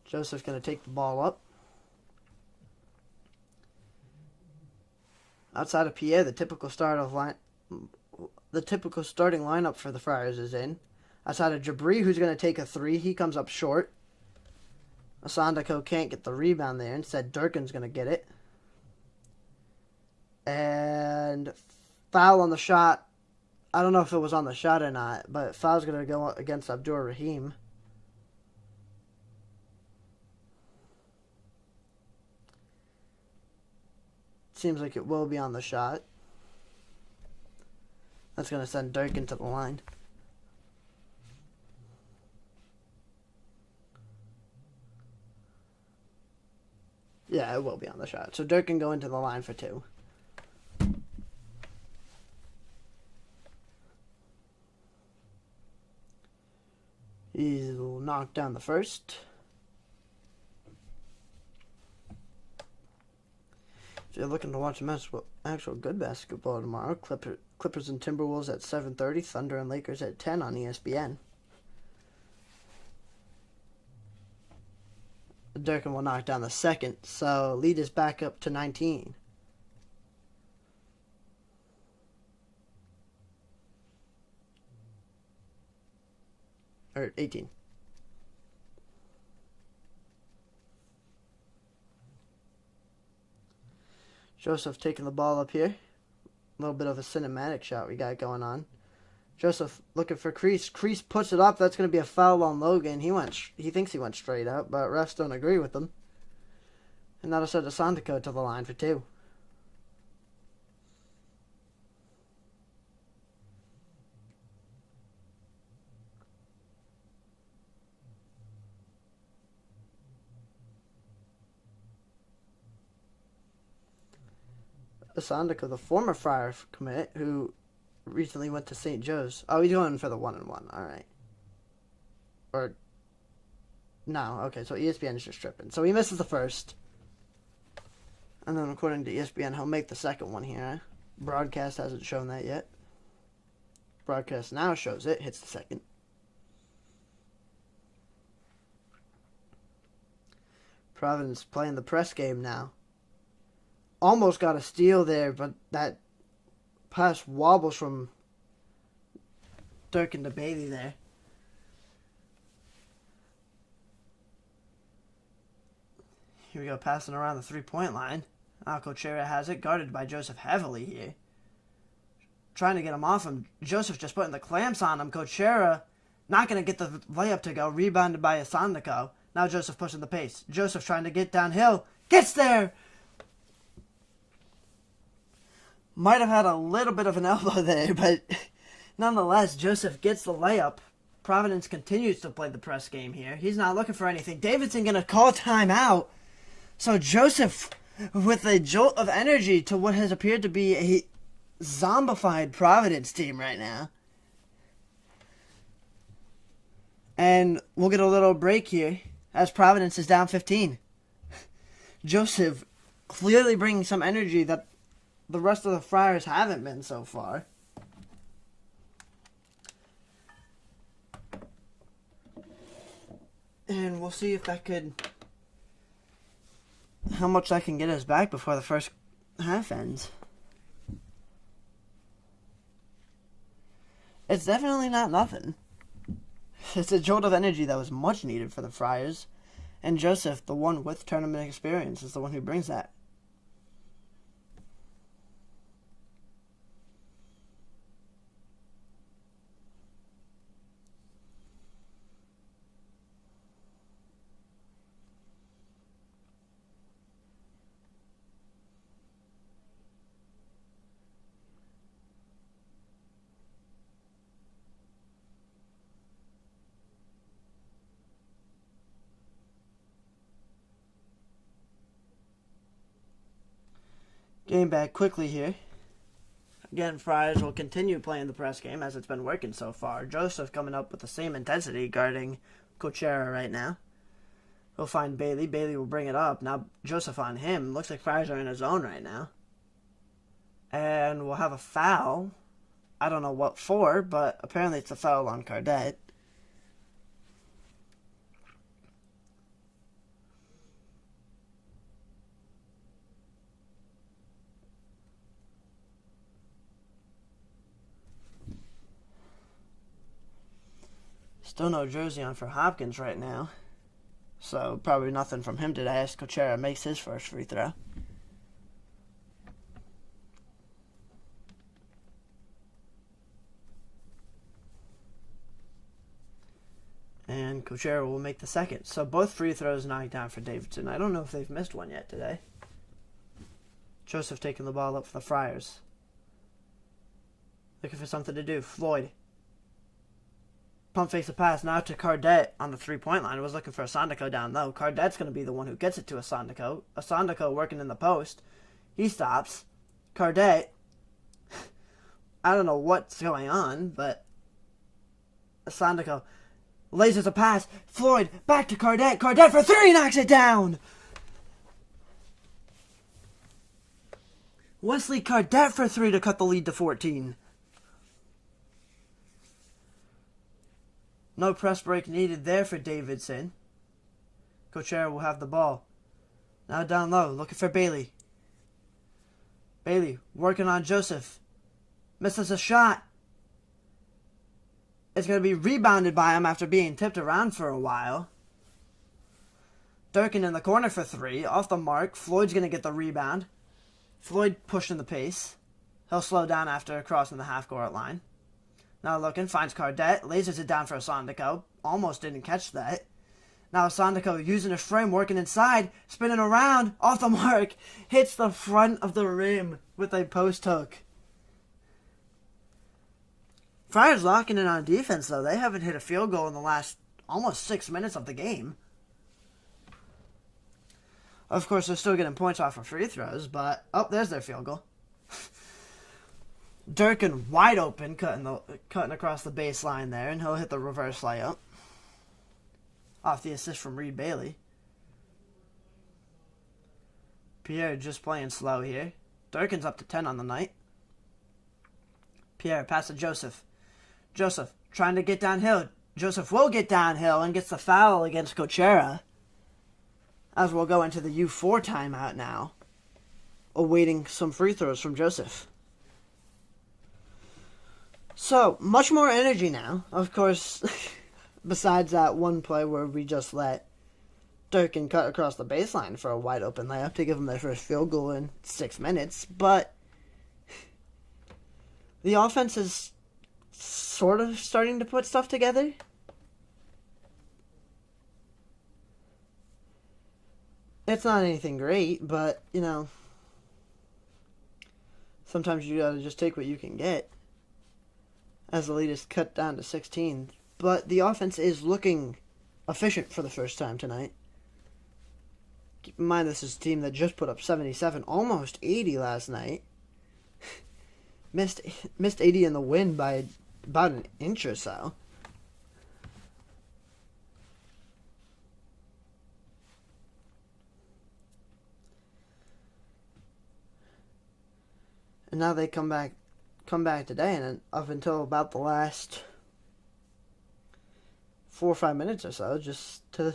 Joseph's going to take the ball up. Outside of Pierre, the typical starting lineup for the Friars is in. Outside of Jabri, who's going to take a three, he comes up short. Asandako can't get the rebound there. Instead, Durkin's going to get it. And foul on the shot. I don't know if it was on the shot or not, but foul's going to go against Abdur Rahim. Seems like it will be on the shot. That's going to send Durkin to the line. Yeah, it will be on the shot. So Durkin going to the line for two. He'll knock down the first. If you're looking to watch actual good basketball tomorrow, Clippers and Timberwolves at 7:30, Thunder and Lakers at 10 on ESPN. Durkin will knock down the second, so lead is back up to 19. Or 18. Joseph taking the ball up here. A little bit of a cinematic shot we got going on. Joseph looking for Kreese. Kreese puts it up. That's going to be a foul on Logan. He thinks he went straight up, but refs don't agree with him. And that'll send Asandako to the line for two. Asandako, the former Friar commit, who recently went to St. Joe's. Oh, he's going for the 1-and-1. All right. Or no, okay. So ESPN is just tripping. So he misses the first, and then according to ESPN, he'll make the second one here. Broadcast hasn't shown that yet. Broadcast now shows it. Hits the second. Providence playing the press game now. Almost got a steal there, but that pass wobbles from Durkin to Bailey there. Here we go, passing around the three-point line. Alcochera has it, guarded by Joseph heavily here. Trying to get him off him. Joseph just putting the clamps on him. Cochera not going to get the layup to go. Rebounded by Asandako. Now Joseph pushing the pace. Joseph trying to get downhill. Gets there! Might have had a little bit of an elbow there, but nonetheless, Joseph gets the layup. Providence continues to play the press game here. He's not looking for anything. Davidson going to call timeout. So Joseph, with a jolt of energy to what has appeared to be a zombified Providence team right now. And we'll get a little break here as Providence is down 15. Joseph clearly bringing some energy that the rest of the Friars haven't been so far. And we'll see if that could... how much that can get us back before the first half ends. It's definitely not nothing. It's a jolt of energy that was much needed for the Friars. And Joseph, the one with tournament experience, is the one who brings that. Game back quickly here. Again, Friars will continue playing the press game as it's been working so far. Joseph coming up with the same intensity guarding Cochera right now. He'll find Bailey. Bailey will bring it up. Now Joseph on him. Looks like Friars are in a zone right now. And we'll have a foul. I don't know what for, but apparently it's a foul on Cardette. Still no jersey on for Hopkins right now. So probably nothing from him today as Cochera makes his first free throw. And Cochera will make the second. So both free throws knocked down for Davidson. I don't know if they've missed one yet today. Joseph taking the ball up for the Friars. Looking for something to do. Floyd. Pump fakes a pass now to Cardette on the three-point line. Was looking for Asandiko down low. Cardette's going to be the one who gets it to Asandiko. Asandiko working in the post. He stops. Cardette. I don't know what's going on, but Asandiko lasers a pass. Floyd back to Cardette. Cardette for three, knocks it down. Wesley Cardette for three to cut the lead to 14. No press break needed there for Davidson. Cochera will have the ball. Now down low, looking for Bailey. Bailey working on Joseph. Misses a shot. It's going to be rebounded by him after being tipped around for a while. Durkin in the corner for three. Off the mark. Floyd's going to get the rebound. Floyd pushing the pace. He'll slow down after crossing the half-court line. Now looking, finds Cardette, lasers it down for Asandiko. Almost didn't catch that. Now Asandiko using his frame, working inside, spinning around, off the mark, hits the front of the rim with a post hook. Friars locking in on defense, though. They haven't hit a field goal in the last almost 6 minutes of the game. Of course, they're still getting points off for free throws, but... Oh, there's their field goal. Durkin wide open, cutting across the baseline there, and he'll hit the reverse layup. Off the assist from Reed Bailey. Pierre just playing slow here. Durkin's up to 10 on the night. Pierre pass to Joseph. Joseph trying to get downhill. Joseph will get downhill and gets the foul against Cochera. As we'll go into the U4 timeout now. Awaiting some free throws from Joseph. So, much more energy now. Of course, besides that one play where we just let Durkin cut across the baseline for a wide open layup to give them their first field goal in 6 minutes. But the offense is sort of starting to put stuff together. It's not anything great, but, you know, sometimes you gotta just take what you can get. As the lead is cut down to 16. But the offense is looking efficient for the first time tonight. Keep in mind this is a team that just put up 77, almost 80 last night. Missed 80 in the win by about an inch or so. And now they come back today, and up until about the last 4 or 5 minutes or so, just to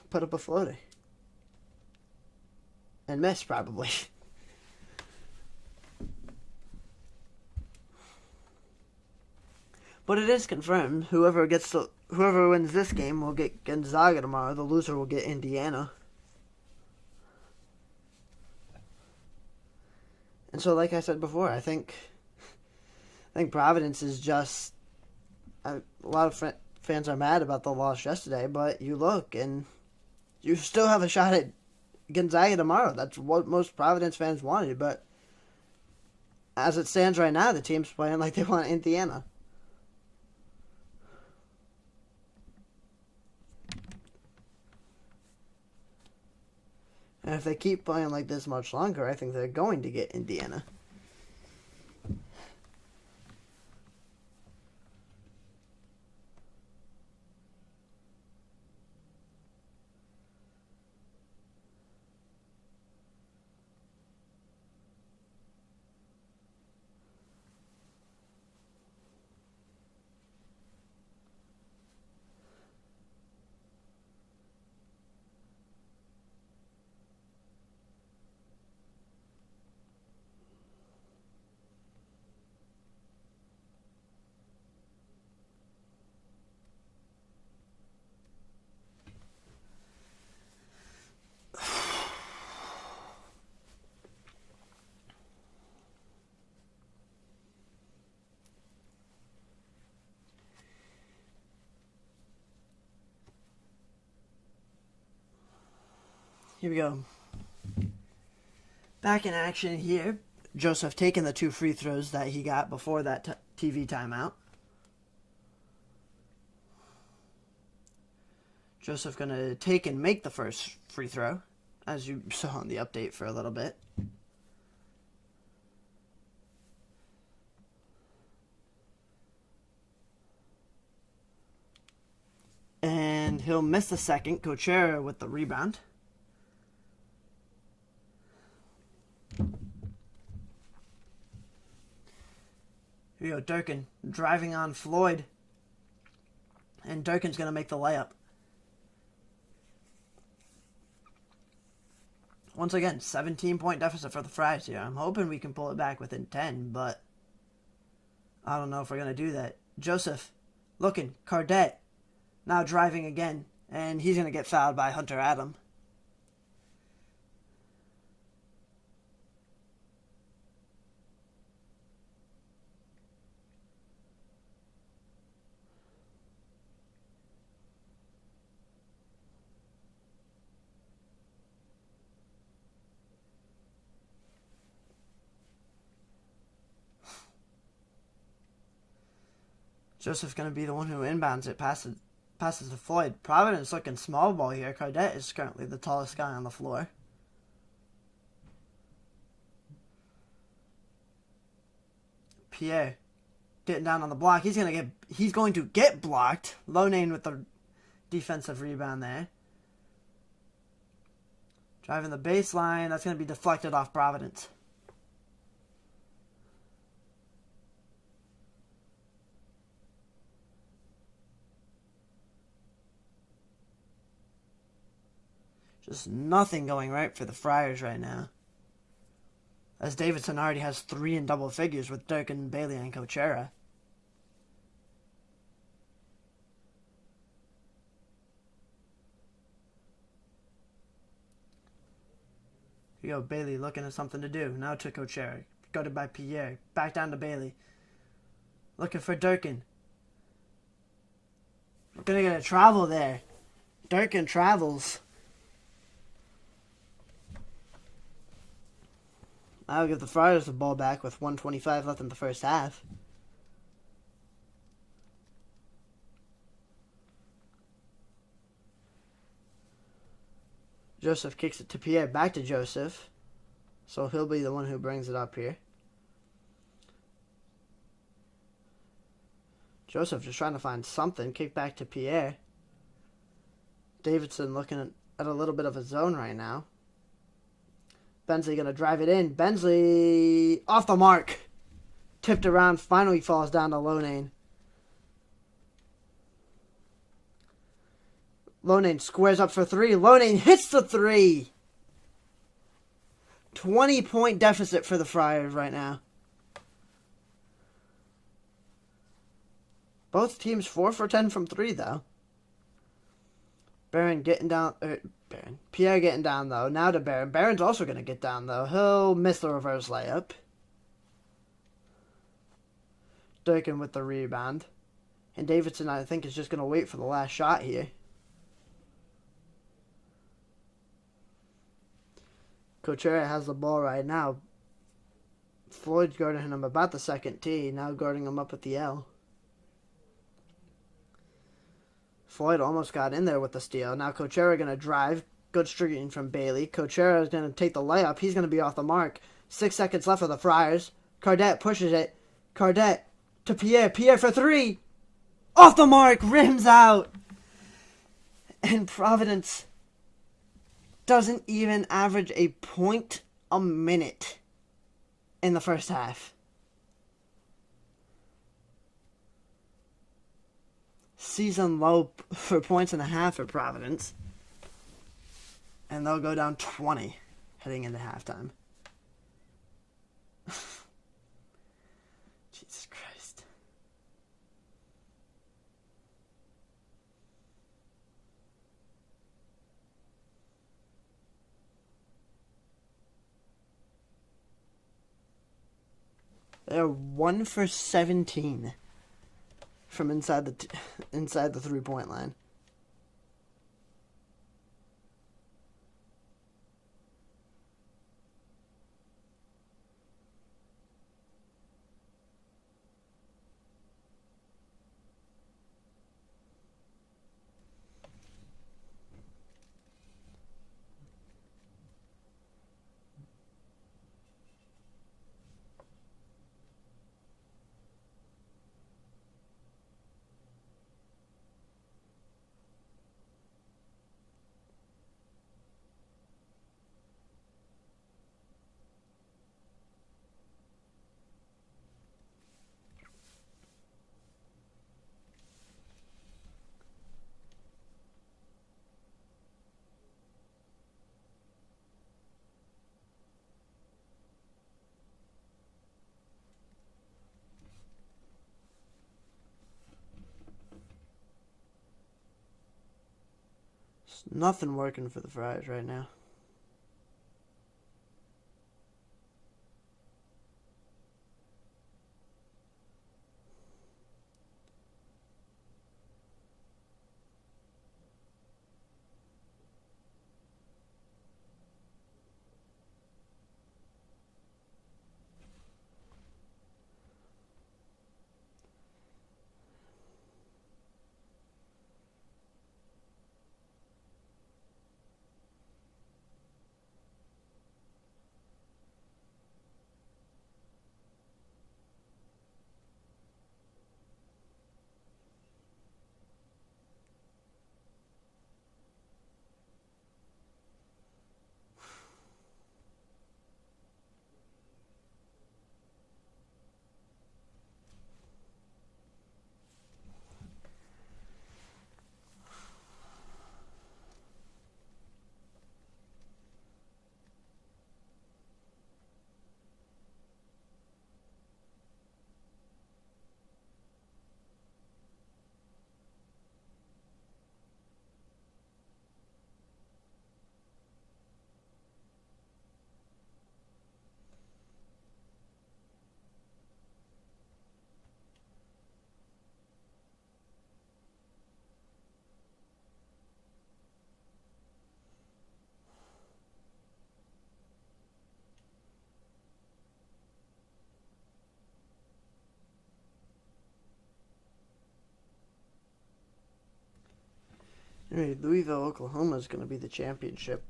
put up a floater. And miss, probably. But it is confirmed. Whoever wins this game will get Gonzaga tomorrow. The loser will get Indiana. And so, like I said before, I think Providence is just... A lot of fans are mad about the loss yesterday, but you look, and you still have a shot at Gonzaga tomorrow. That's what most Providence fans wanted, but as it stands right now, the team's playing like they want Indiana. And if they keep playing like this much longer, I think they're going to get Indiana. Here we go. Back in action here. Joseph taking the 2 free throws that he got before that TV timeout. Joseph going to take and make the first free throw, as you saw in the update for a little bit. And he'll miss the second. Cochera with the rebound. Here you go, Durkin driving on Floyd. And Durkin's going to make the layup. Once again, 17-point deficit for the Friars here. I'm hoping we can pull it back within 10, but I don't know if we're going to do that. Joseph looking. Cardette now driving again. And he's going to get fouled by Hunter Adam. Joseph's going to be the one who inbounds it, passes to Floyd. Providence looking small ball here. Cardette is currently the tallest guy on the floor. Pierre getting down on the block. He's going to get blocked. Lonane with the defensive rebound there. Driving the baseline. That's going to be deflected off Providence. Just nothing going right for the Friars right now. As Davidson already has 3 in double figures with Durkin, Bailey, and Cochera. Here you go, Bailey looking at something to do. Now to Cochera. Guarded by Pierre. Back down to Bailey. Looking for Durkin. We're going to get a travel there. Durkin travels. I'll give the Friars the ball back with 1:25 left in the first half. Joseph kicks it to Pierre. Back to Joseph. So he'll be the one who brings it up here. Joseph just trying to find something. Kick back to Pierre. Davidson looking at a little bit of a zone right now. Bensley going to drive it in. Bensley off the mark. Tipped around. Finally falls down to Lonane. Lonane squares up for 3. Lonane hits the 3. 20-point deficit for the Friars right now. Both teams 4 for 10 from 3, though. Barron getting down. Pierre getting down, though. Now to Barron. Barron's also going to get down, though. He'll miss the reverse layup. Durkin with the rebound. And Davidson, I think, is just going to wait for the last shot here. Cochera has the ball right now. Floyd's guarding him about the second tee. Now guarding him up at the L. Floyd almost got in there with the steal. Now Cochera going to drive. Good screen from Bailey. Cochera is going to take the layup. He's going to be off the mark. 6 seconds left for the Friars. Cardette pushes it. Cardette to Pierre. Pierre for three. Off the mark. Rims out. And Providence doesn't even average a point a minute in the first half. Season low for points and a half for Providence. And they'll go down 20 heading into halftime. Jesus Christ. They're 1 for 17 from inside the 3-point line. Nothing working for the Friars right now. Anyway, Louisville, Oklahoma is going to be the championship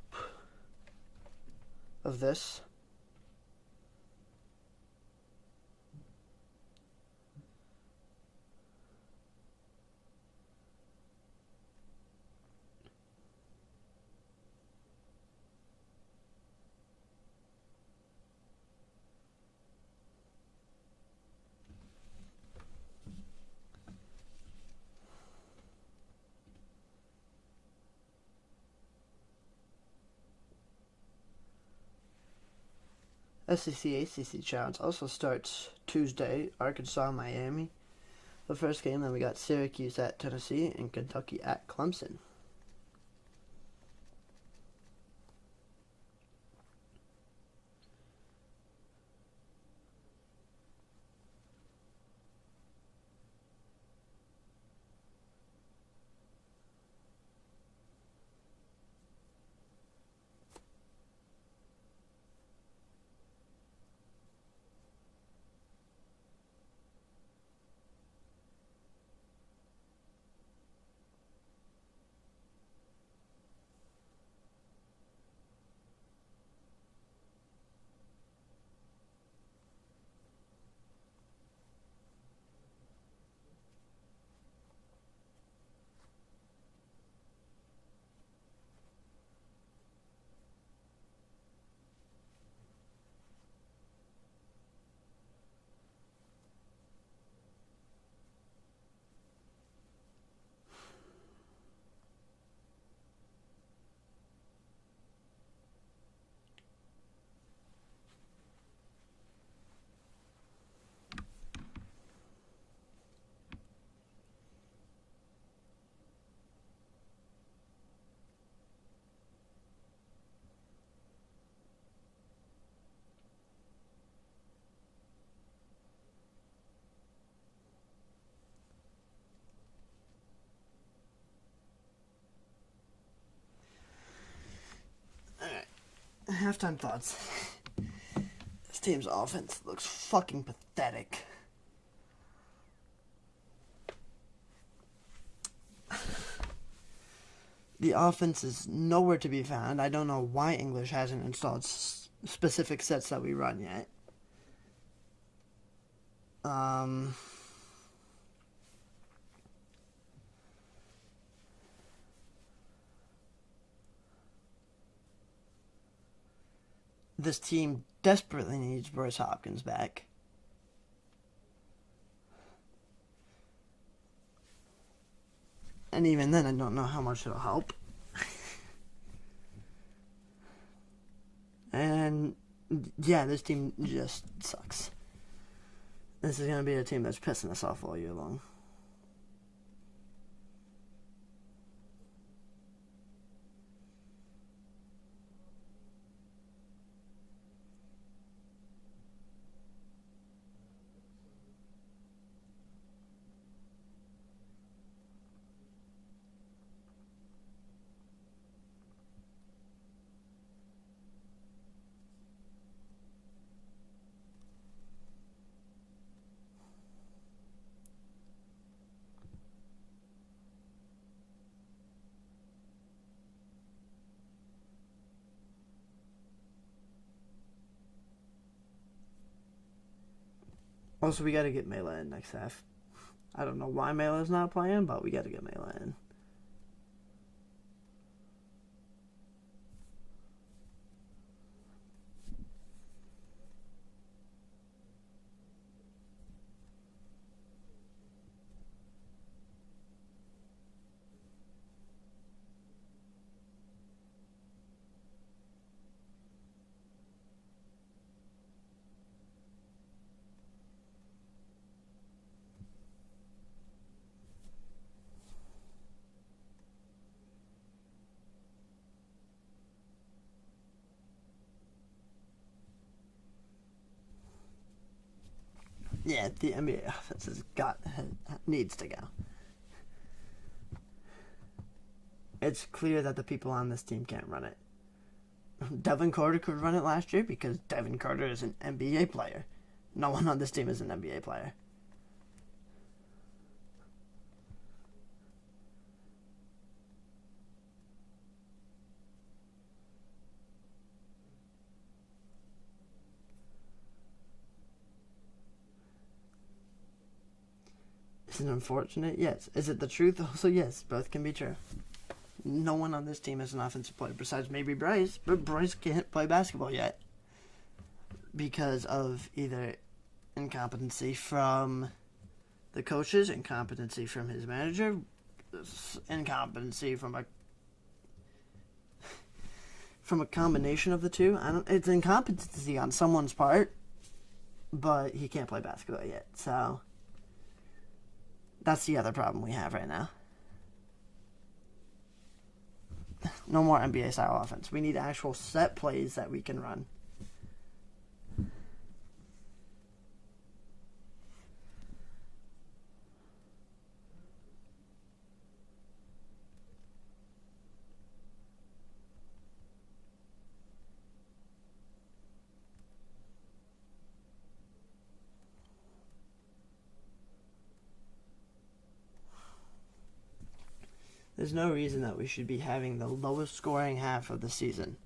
of this. SEC ACC Challenge also starts Tuesday, Arkansas, Miami. The first game, then we got Syracuse at Tennessee and Kentucky at Clemson. halftime thoughts. This team's offense looks fucking pathetic. The offense is nowhere to be found. I don't know why English hasn't installed specific sets that we run yet. This team desperately needs Bryce Hopkins back. And even then, I don't know how much it'll help. And yeah, this team just sucks. This is going to be a team that's pissing us off all year long. Also, we got to get Mela in next half. I don't know why Mela's not playing, but we got to get Mela in. Yeah, the NBA offense needs to go. It's clear that the people on this team can't run it. Devin Carter could run it last year because Devin Carter is an NBA player. No one on this team is an NBA player. Is it unfortunate? Yes. Is it the truth? Also, yes. Both can be true. No one on this team is an offensive player besides maybe Bryce, but Bryce can't play basketball yet because of either incompetency from the coaches, incompetency from his manager, incompetency from a combination of the two. It's incompetency on someone's part, but he can't play basketball yet. So that's the other problem we have right now. No more NBA style offense. We need actual set plays that we can run. There's no reason that we should be having the lowest scoring half of the season.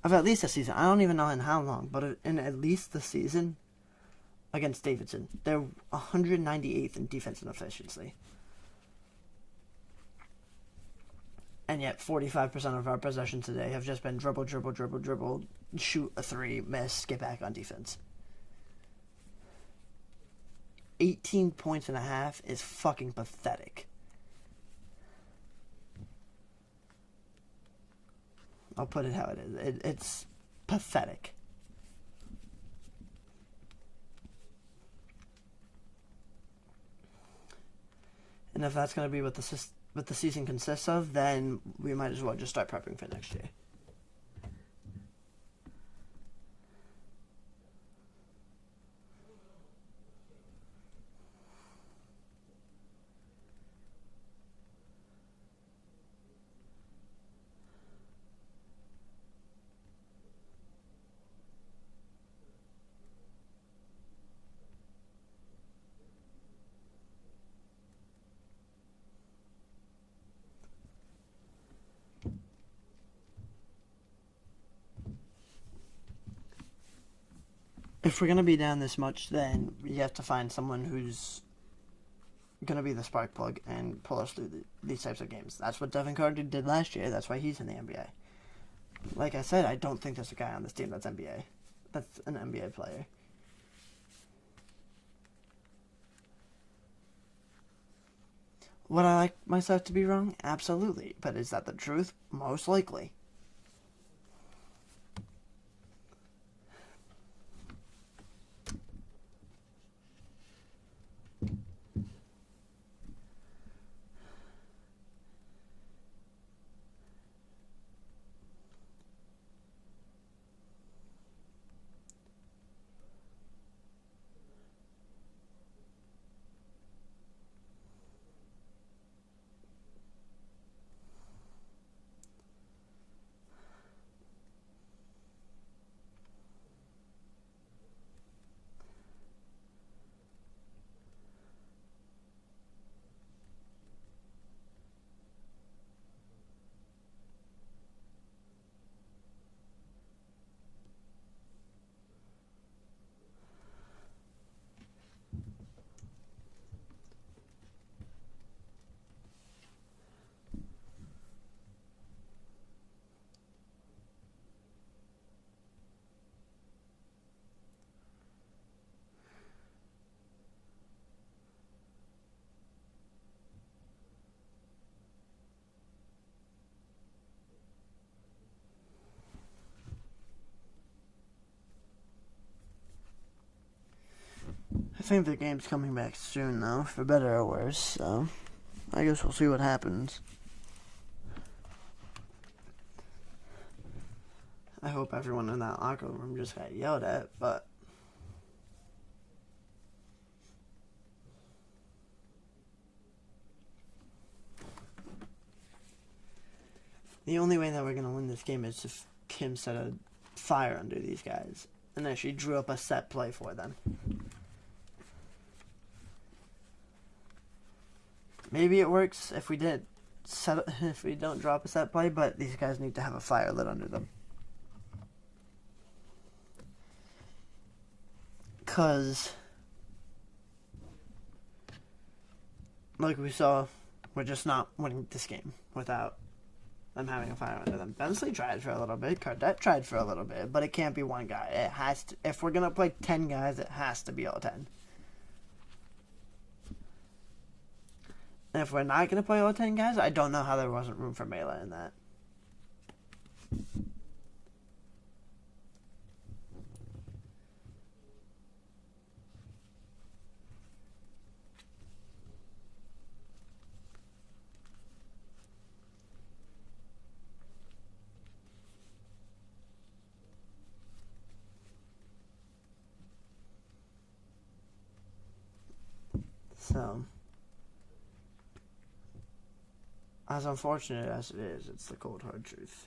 Of at least a season. I don't even know in how long, but in at least the season against Davidson. They're 198th in defensive efficiency. And yet 45% of our possessions today have just been dribble, shoot a three, miss, get back on defense. 18 points and a half is fucking pathetic. I'll put it how it is. It's pathetic. And if that's going to be what the season consists of, then we might as well just start prepping for next year. if we're going to be down this much, then we have to find someone who's going to be the spark plug and pull us through these types of games. That's what Devin Carter did last year. That's why he's in the NBA. Like I said, I don't think there's a guy on this team that's NBA. That's an NBA player. Would I like myself to be wrong? Absolutely. But is that the truth? Most likely. I think the game's coming back soon, though, for better or worse, so I guess we'll see what happens. I hope everyone in that locker room just got yelled at, but the only way that we're going to win this game is if Kim set a fire under these guys and actually drew up a set play for them. Maybe it works if we don't drop a set play, but these guys need to have a fire lit under them. Because, like we saw, we're just not winning this game without them having a fire under them. Bensley tried for a little bit. Cardette tried for a little bit, but it can't be one guy. It has to. If we're gonna play 10 guys, it has to be all 10. And if we're not gonna play all 10 guys, I don't know how there wasn't room for Mela in that. So, as unfortunate as it is, it's the cold hard truth.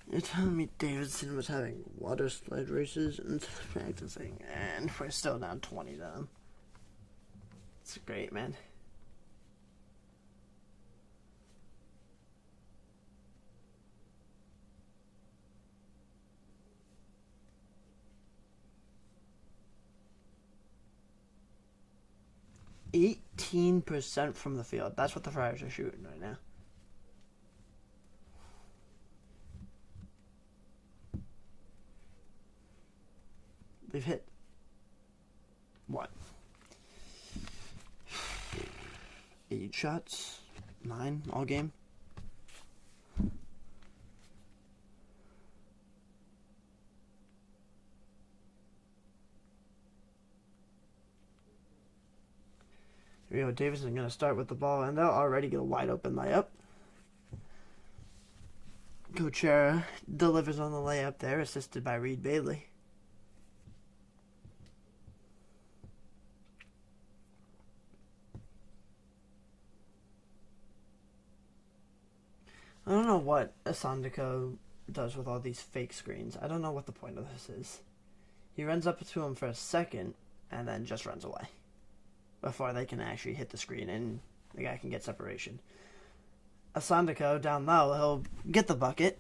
You're telling me Davidson was having water sled races and practicing, and we're still down 20 to them. It's great, man. %from the field. That's what the Friars are shooting right now. They've hit what? 8 shots, 9 all game. Here we go. Davidson going to start with the ball, and they'll already get a wide open layup. Kuchera delivers on the layup there, assisted by Reed Bailey. I don't know what Asandiko does with all these fake screens. I don't know what the point of this is. He runs up to him for a second and then just runs away before they can actually hit the screen and the guy can get separation. Asandiko down low, he'll get the bucket.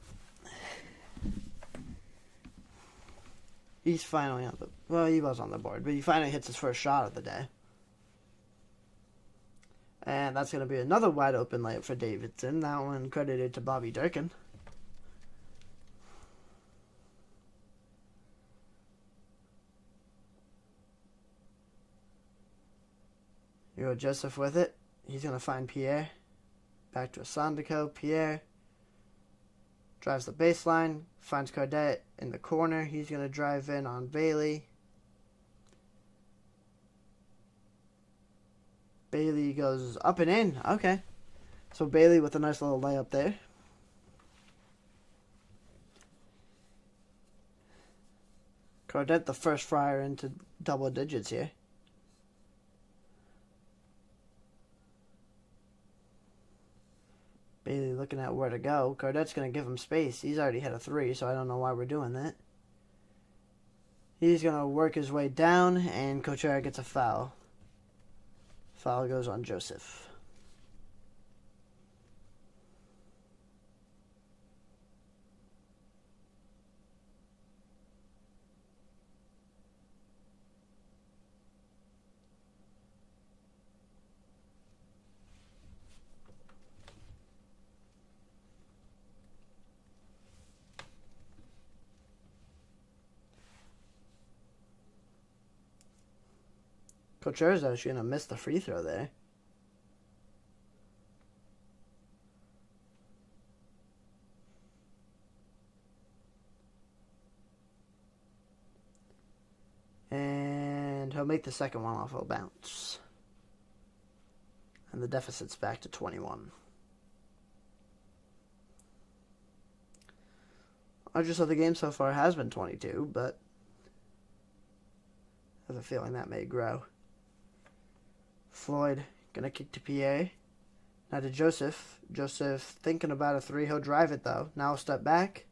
He's finally on the... Well, he was on the board, but he finally hits his first shot of the day. And that's going to be another wide open layup for Davidson. That one credited to Bobby Durkin. Here go Joseph with it. He's going to find Pierre. Back to Asandiko. Pierre drives the baseline. Finds Cardette in the corner. He's going to drive in on Bailey. Bailey goes up and in. Okay. So Bailey with a nice little layup there. Cardette, the first Friar into double digits here. Bailey looking at where to go. Cardette's going to give him space. He's already hit a 3, so I don't know why we're doing that. He's going to work his way down, and Kuchera gets a foul. Foul goes on Joseph. Kuchera's actually going to miss the free throw there. And he'll make the second one off a bounce. And the deficit's back to 21. Largest of the game so far has been 22, but I have a feeling that may grow. Floyd gonna kick to Pierre. Now to Joseph. Joseph thinking about a 3. He'll drive it though. Now step back.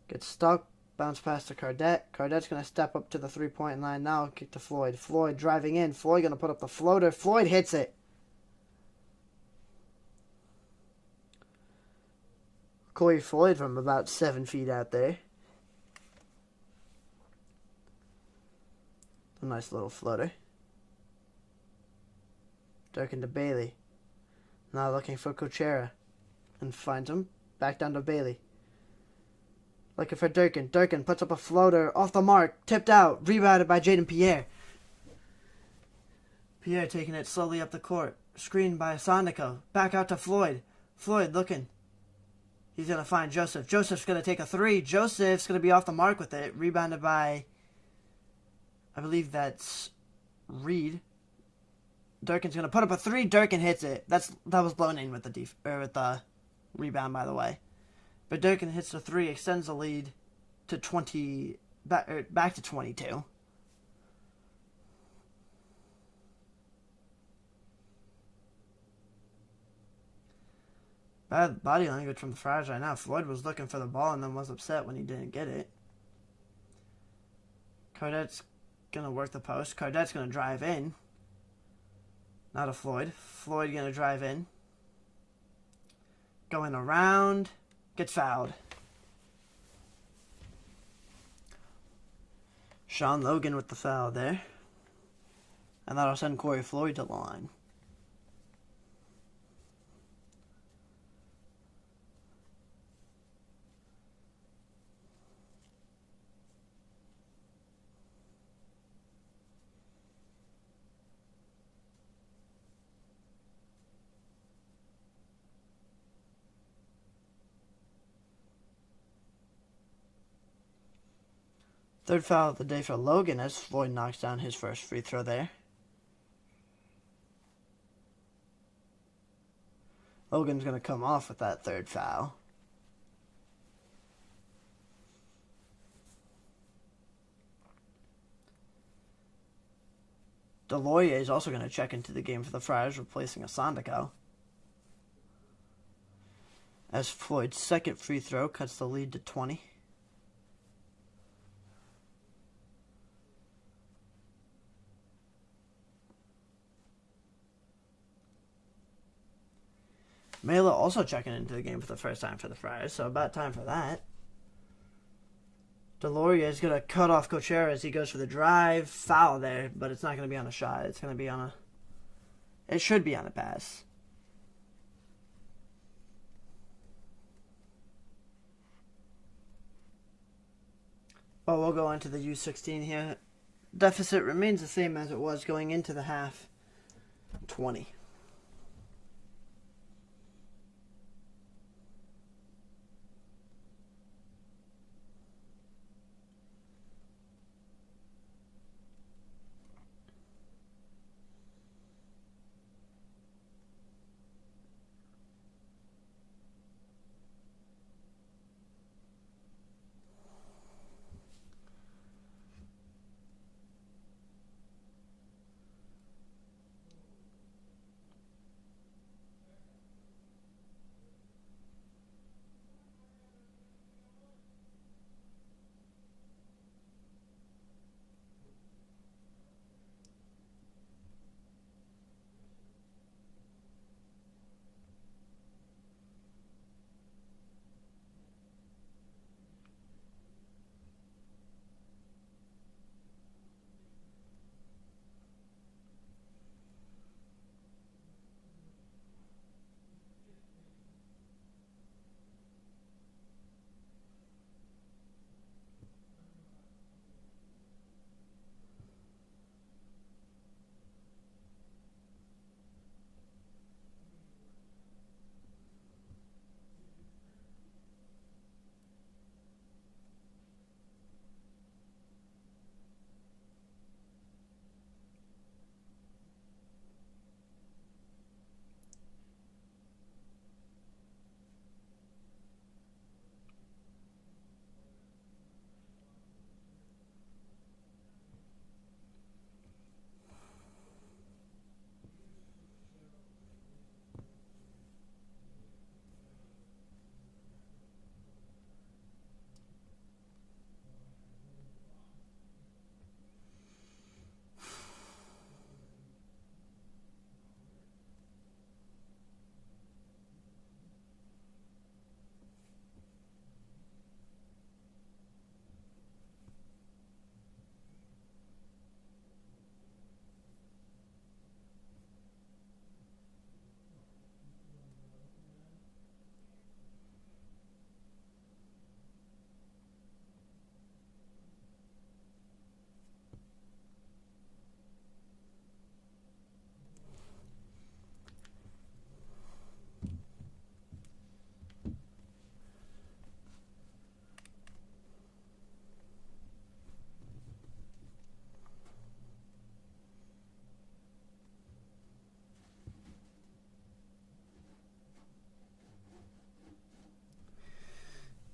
Gets stuck. Bounce pass to Cardette. Cardette's gonna step up to the 3-point line now. Kick to Floyd. Floyd driving in. Floyd gonna put up the floater. Floyd hits it. Corey Floyd from about 7 feet out there. A nice little floater. Durkin to Bailey. Now looking for Kuchera. And finds him. Back down to Bailey. Looking for Durkin. Durkin puts up a floater. Off the mark. Tipped out. Rebounded by Jaden Pierre. Pierre taking it slowly up the court. Screened by Asandiko. Back out to Floyd. Floyd looking. He's going to find Joseph. Joseph's going to take a 3. Joseph's going to be off the mark with it. Rebounded by... I believe that's Reed. Durkin's going to put up a 3. Durkin hits it. That was blown in with the rebound, by the way. But Durkin hits the 3, extends the lead to 20, back to 22. Bad body language from the Friars right now. Floyd was looking for the ball and then was upset when he didn't get it. Cardette's going to work the post. Cardette's going to drive in. Not a Floyd. Floyd going to drive in. Going around. Gets fouled. Sean Logan with the foul there. And that'll send Corey Floyd to the line. Third foul of the day for Logan as Floyd knocks down his first free throw there. Logan's going to come off with that third foul. Delorier is also going to check into the game for the Friars, replacing Asandako. As Floyd's second free throw cuts the lead to 20. Mela also checking into the game for the first time for the Friars, so about time for that. Delorier is going to cut off Cochera as he goes for the drive. Foul there, but it's not going to be on a shot. It's going to be on a... It should be on a pass. But we'll go into the U16 here. Deficit remains the same as it was going into the half. 20.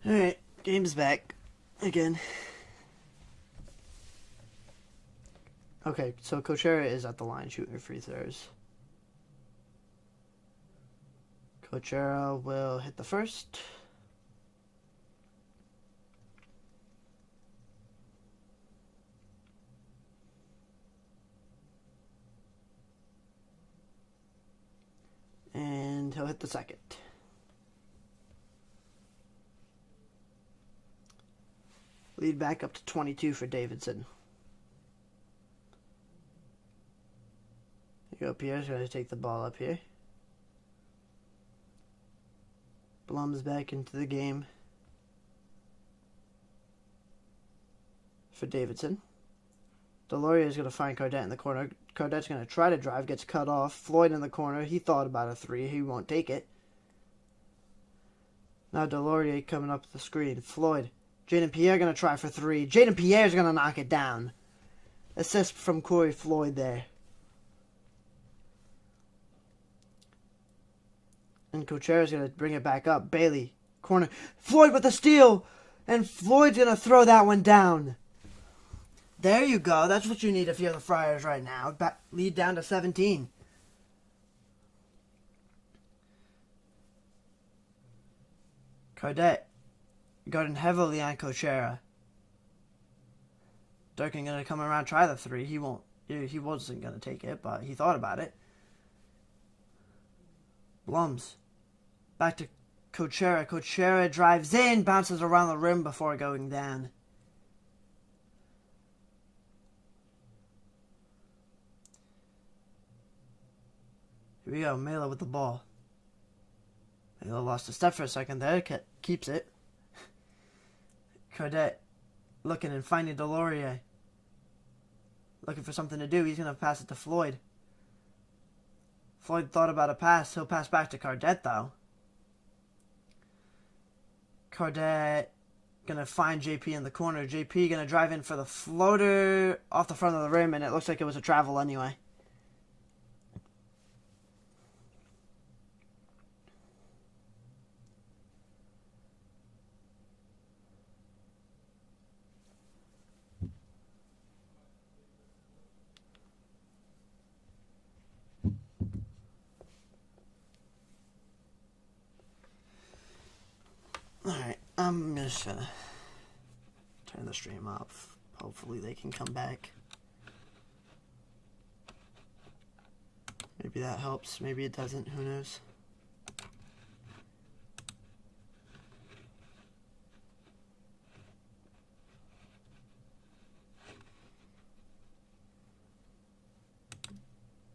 Alright, game's back. Again. Okay, so Cochera is at the line shooting free throws. Cochera will hit the first. And he'll hit the second. Lead back up to 22 for Davidson. You go Pierre's going to take the ball up here. Blum's back into the game for Davidson. Delorier is going to find Cardette in the corner. Cardette's going to try to drive, gets cut off. Floyd in the corner. He thought about a three. He won't take it. Now Delorier coming up the screen. Floyd Jaden Pierre going to try for three. Jaden Pierre's going to knock it down. Assist from Corey Floyd there. And Cochera's going to bring it back up. Bailey, corner. Floyd with the steal. And Floyd's going to throw that one down. There you go. That's what you need if you're the Friars right now. Lead down to 17. Cardette guarding heavily on Cochera. Durkin going to come around, try the three. He wasn't going to take it, but he thought about it. Blums. Back to Cochera. Cochera drives in, bounces around the rim before going down. Here we go, Mela with the ball. Mela lost a step for a second there, keeps it. Cardette looking and finding Delorier. Looking for something to do. He's going to pass it to Floyd. Floyd thought about a pass. He'll pass back to Cardette, though. Cardette going to find JP in the corner. JP going to drive in for the floater off the front of the rim, and it looks like it was a travel anyway. Alright, I'm just gonna turn the stream off. Hopefully they can come back. Maybe that helps, maybe it doesn't, who knows.